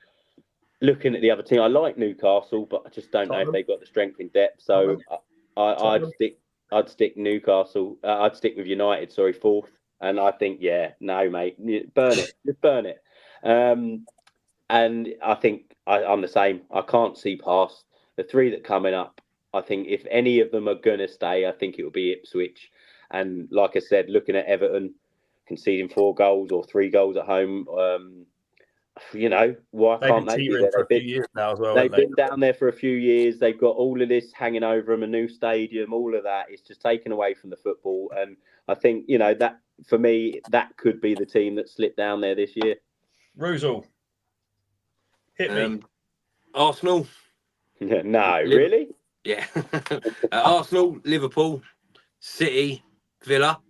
looking at the other team, I like Newcastle, but I just don't know if they've got the strength in depth. So I'd stick Newcastle. I'd stick with United. Sorry, 4th. And I think, no, mate, burn it, just burn it. And I think I'm the same. I can't see past the 3 that coming up. I think if any of them are going to stay, I think it will be Ipswich. And like I said, looking at Everton conceding 4 goals or 3 goals at home, why can't they be there? For a few years now as well. They've been down there for a few years. They've got all of this hanging over them, a new stadium, all of that. It's just taken away from the football. And I think, that for me, that could be the team that slipped down there this year. Ruzal. Hit me. Arsenal. No, really? Yeah. Arsenal, Liverpool, City, Villa.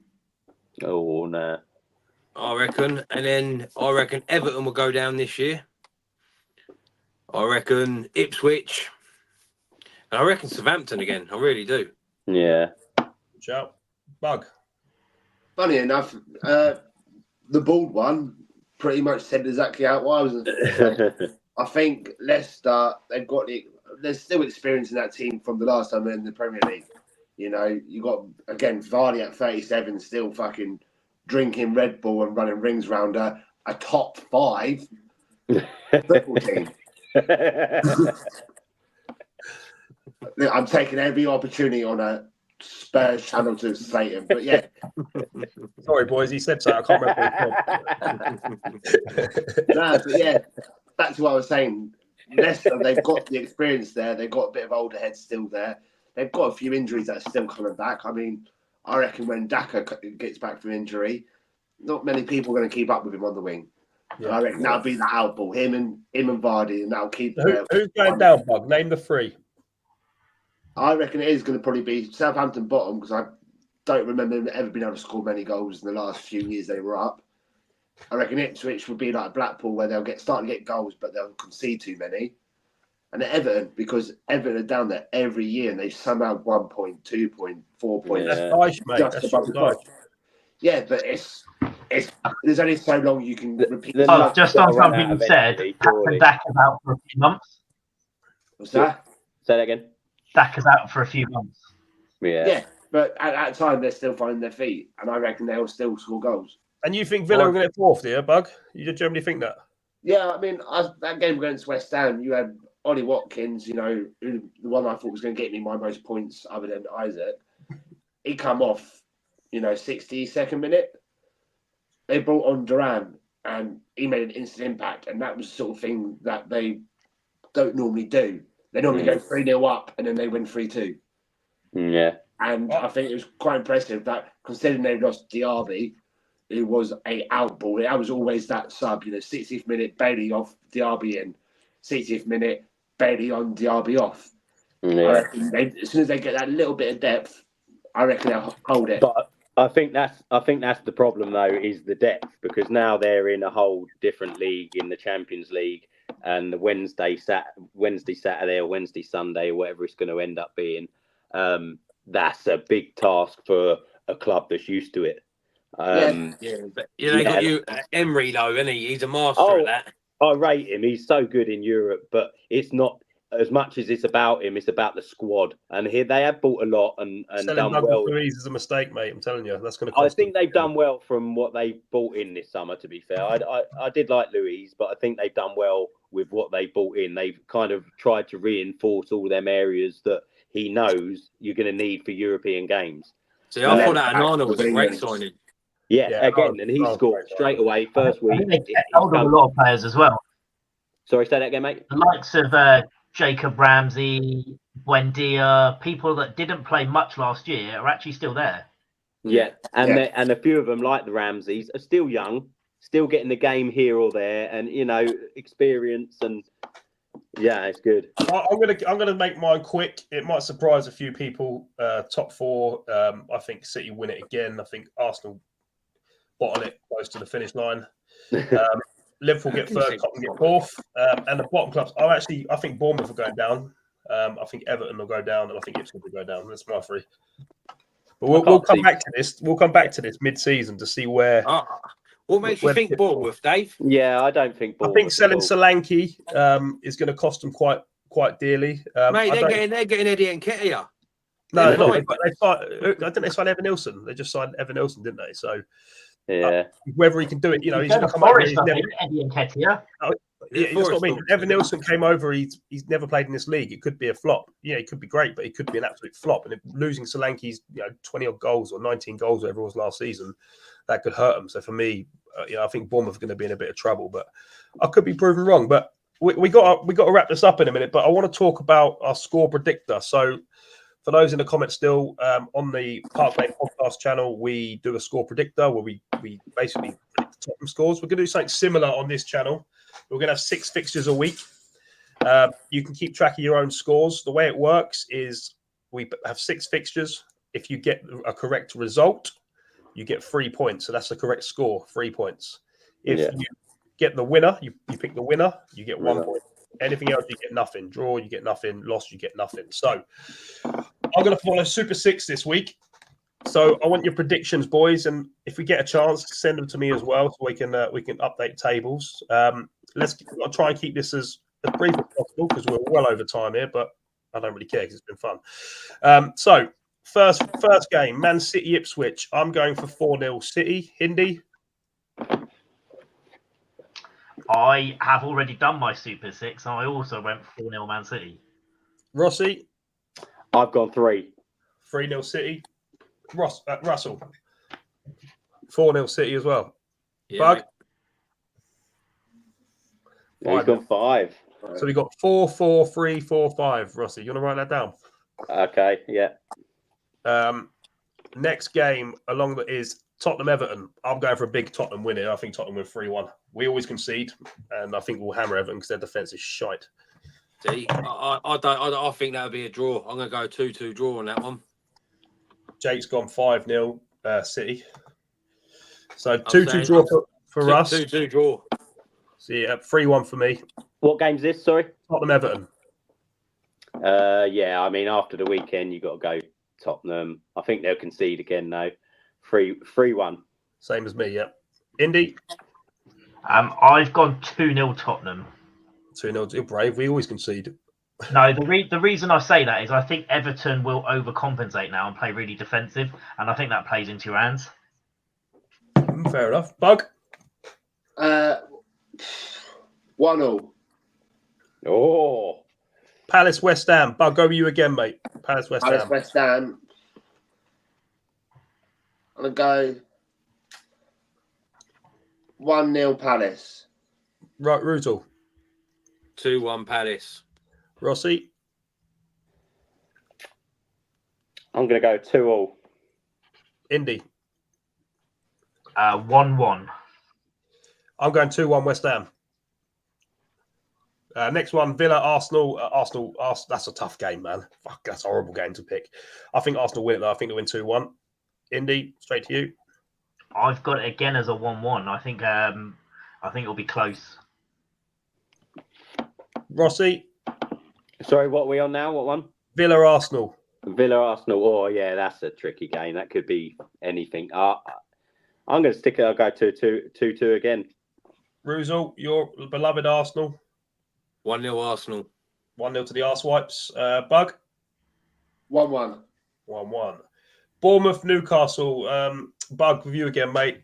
Oh, no. I reckon. And then I reckon Everton will go down this year. I reckon Ipswich. And I reckon Southampton again. I really do. Yeah. Ciao. Bug. Funny enough, the bald one pretty much said exactly how it was. I think Leicester, they're still experiencing that team from the last time they're in the Premier League. You got, again, Vardy at 37 still fucking drinking Red Bull and running rings around a top 5 football team. I'm taking every opportunity on a Spurs channel to slate him, but yeah. Sorry, boys, he said so. I can't remember. No, but yeah, back to what I was saying. Leicester, they've got the experience there. They've got a bit of older heads still there. They've got a few injuries that are still coming back. I mean, I reckon when Daka gets back from injury, not many people are going to keep up with him on the wing. Yeah. I reckon that'll be the outball, him and Vardy, and that'll keep. Who's going down, Bug? Name the 3. I reckon it is going to probably be Southampton bottom, because I don't remember them ever being able to score many goals in the last few years they were up. I reckon Ipswich would be like Blackpool, where they'll start to get goals, but they'll concede too many. And Everton, because Everton are down there every year, and they somehow 1 point, 2 point, 4 points. That's nice, mate. That's above the nice. Yeah, but it's there's only so long you can repeat. Just on something you said, Dak is out for a few months. What's that? Say that again. Dak is out for a few months. Yeah, but at that time they're still finding their feet, and I reckon they'll still score goals. And you think Villa are going to get 4th, do you, Bug? You generally think that? Yeah, I mean, that game against West Ham, you had Ollie Watkins, the one I thought was going to get me my most points other than Isaac. He come off, 62nd minute. They brought on Duran, and he made an instant impact, and that was the sort of thing that they don't normally do. They normally go 3-0 up, and then they win 3-2. Yeah. And I think it was quite impressive that, considering they lost Diaby, it was a outball. It was always that sub, 60th minute, Bailey off, Diaby in. 60th minute, Bailey on, Diaby off. Yeah. I reckon as soon as they get that little bit of depth, I reckon they'll hold it. But I think that's the problem though, is the depth, because now they're in a whole different league in the Champions League, and the Wednesday, Saturday, or Wednesday, Sunday, or whatever it's going to end up being. That's a big task for a club that's used to it. But they got you Emery though, isn't he? He's a master at that. I rate him. He's so good in Europe, but it's not as much as it's about him. It's about the squad, and here they have bought a lot and done well. Luiz is a mistake, mate. I'm telling you, that's going to. I think they've done well from what they bought in this summer. To be fair, I did like Luiz, but I think they've done well with what they bought in. They've kind of tried to reinforce all them areas that he knows you're going to need for European games. See, I thought that Anana was a great signing. And he scored straight away first week. They kept hold of a lot of players as well. Sorry, say that again, mate. The likes of Jacob Ramsey, Buendia, people that didn't play much last year are actually still there. Yeah, and a few of them, like the Ramseys, are still young, still getting the game here or there, and experience, and it's good. I'm gonna make mine quick. It might surprise a few people. Top four. I think City win it again. I think Arsenal bottle it close to the finish line. Liverpool get third, Tottenham get fourth, and the bottom clubs. I think Bournemouth are going down. I think Everton will go down, and I think Ipswich will go down. That's my three. But we'll come back to this. We'll come back to this mid-season to see where. What makes you think Bournemouth, Dave? Yeah, I don't think Bournemouth. I think selling Solanke is going to cost them quite dearly. Mate, they're getting Eddie Nketiah. No, they're not. But I think they signed Evan Nilsson. They just signed Evan Nilsson, didn't they? So whether he can do it, he's going to come over. Eddie Nketiah. That's what I mean. Evan Nilsson came over. He's never played in this league. It could be a flop. Yeah, it could be great, but it could be an absolute flop. And if losing Solanke's 20 odd goals or 19 goals, whatever it was last season, that could hurt them. So for me, I think Bournemouth are going to be in a bit of trouble. But I could be proven wrong. But we got to wrap this up in a minute. But I want to talk about our score predictor. So for those in the comments still, on the Park Lane podcast channel, we do a score predictor where we basically predict the Tottenham scores. We're going to do something similar on this channel. We're going to have 6 fixtures a week. You can keep track of your own scores. The way it works is we have 6 fixtures. If you get a correct result, you get 3 points. So that's the correct score, 3 points. If you get the winner, you pick the winner, you get 1 point. Anything else, you get nothing. Draw, you get nothing. Loss, you get nothing. So I'm going to follow Super 6 this week. So I want your predictions, boys, and if we get a chance, send them to me as well, so we can update tables. I'll try and keep this as brief as possible because we're well over time here, but I don't really care because it's been fun. So first game, Man City Ipswich. I'm going for 4-0 City. Hindi. I have already done my Super 6, and I also went 4-0 Man City. Rossi. I've gone 3. 3-0 City. Russell. 4-0 City as well. Yeah, Bug. He's gone 5. So we got 4-4-3, 4-5. Rossi, you want to write that down? Okay, yeah. Next game is Tottenham Everton. I'm going for a big Tottenham win here. I think Tottenham win 3-1. We always concede, and I think we'll hammer Everton because their defence is shite. See, I think that would be a draw. I'm going to go 2-2 draw on that one. Jake's gone 5-0 City. So 2-2 draw for us. 2-2 draw. So 3-1 for me. What game's this? Sorry, Tottenham Everton. I mean, after the weekend, you got to go Tottenham. I think they'll concede again though. 3-1. Same as me. Yeah. Indy. I've gone 2-0 Tottenham. 2-0. You're brave. We always concede. No, the reason I say that is I think Everton will overcompensate now and play really defensive, and I think that plays into your hands. Fair enough. Bug? 1-0. Oh. Palace West Ham. Bug, over you again, mate. Palace West Ham. West Ham. I'm going to go 1-0 Palace. Right, Rutal. 2-1 Palace. Rossi. I'm going to go 2-2. Indy. 1-1. I'm going 2-1 West Ham. Next one, Villa, Arsenal. Arsenal. That's a tough game, man. Fuck, that's a horrible game to pick. I think Arsenal win it, though. I think they win 2-1. Indy, straight to you. I've got it again as a 1-1. I think it'll be close. Rossi. Sorry, what are we on now? What one? Villa Arsenal. Villa Arsenal. Oh yeah, that's a tricky game. That could be anything. I'm going to stick it. I'll go 2-2 again. Ruzel, your beloved Arsenal. 1-0 Arsenal. 1-0 to the Arsewipes. Bug. 1-1. 1-1. Bournemouth, Newcastle. Bug, with you again, mate.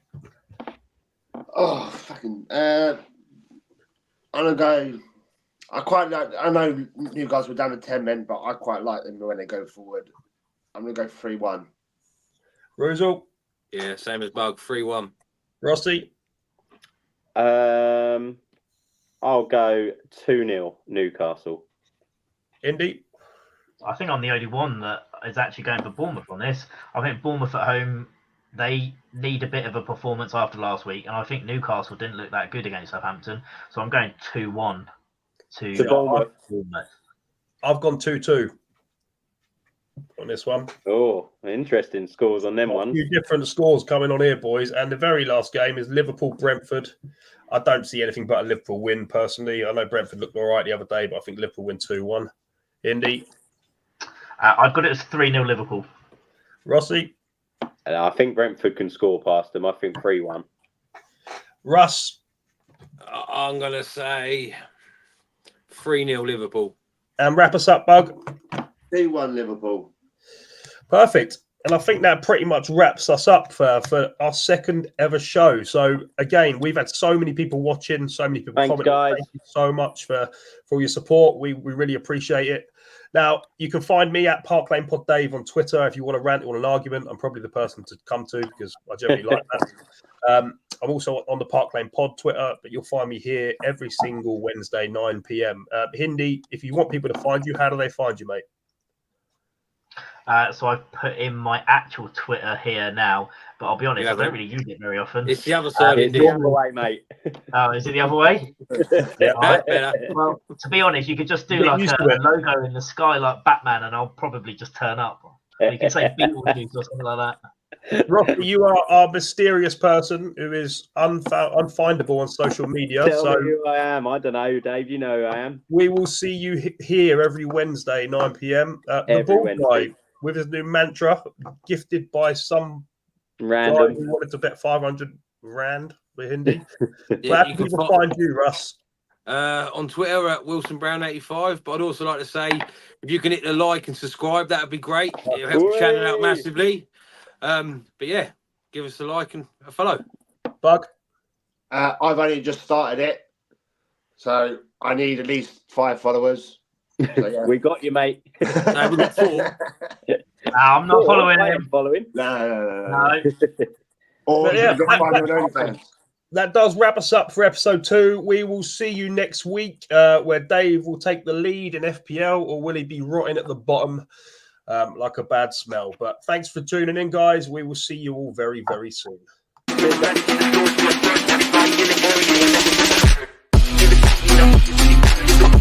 Oh, fucking. I'm going to go. I know Newcastle were down to 10 men, but I quite like them when they go forward. I'm going to go 3-1. Ruzel. Yeah, same as Bug. 3-1. Rossi. I'll go 2-0 Newcastle. Indy. I think I'm the only one that is actually going for Bournemouth on this. I think Bournemouth at home, they need a bit of a performance after last week, and I think Newcastle didn't look that good against Southampton. So I'm going 2-1 to Bournemouth. I've gone 2-2 on this one. Oh, interesting scores on them A ones. few different scores coming on here, boys. And the very last game is Liverpool-Brentford. I don't see anything but a Liverpool win, personally. I know Brentford looked all right the other day, but I think Liverpool win 2-1. Indy. I've got it as 3-0 Liverpool. Rossi. And I think Brentford can score past them. I think 3-1. Russ. I'm going to say 3-0 Liverpool. And wrap us up, Bug. 2-1 Liverpool. Perfect. And I think that pretty much wraps us up for our second ever show. So, again, we've had so many people watching, so many people commenting. Guys. Thank you so much for all your support. We really appreciate it. Now, you can find me at Park Lane Pod Dave on Twitter. If you want to rant or an argument, I'm probably the person to come to because I generally like that. I'm also on the Park Lane Pod Twitter, but you'll find me here every single Wednesday, 9 p.m. Hindi, if you want people to find you, how do they find you, mate? So I've put in my actual Twitter here now, but I'll be honest, I don't really use it very often. It's the other side. It's the other way, mate. Oh, is it the other way? Yeah, better. Well, to be honest, you could just do like a logo in the sky like Batman, and I'll probably just turn up. You can say Beetlejuice or something like that. Rocky, you are our mysterious person who is unfindable on social media. Tell me who I am. I don't know, Dave. You know who I am. We will see you here every Wednesday, 9 p.m. The Ball Guy with his new mantra, gifted by some random guy who wanted to bet 500 rand for Hindi. Yeah, you can find you, Russ. On Twitter at WilsonBrown85. But I'd also like to say, if you can hit the like and subscribe, that would be great. It'll help the channel out massively. But yeah, give us a like and a follow. Bug? I've only just started it, so I need at least 5 followers. So, yeah. We got you, mate. No, we've got 4. I'm not following him. No. Or yeah, that does wrap us up for episode 2. We will see you next week, where Dave will take the lead in FPL, or will he be rotting at the bottom like a bad smell? But thanks for tuning in, guys. We will see you all very, very soon. You know,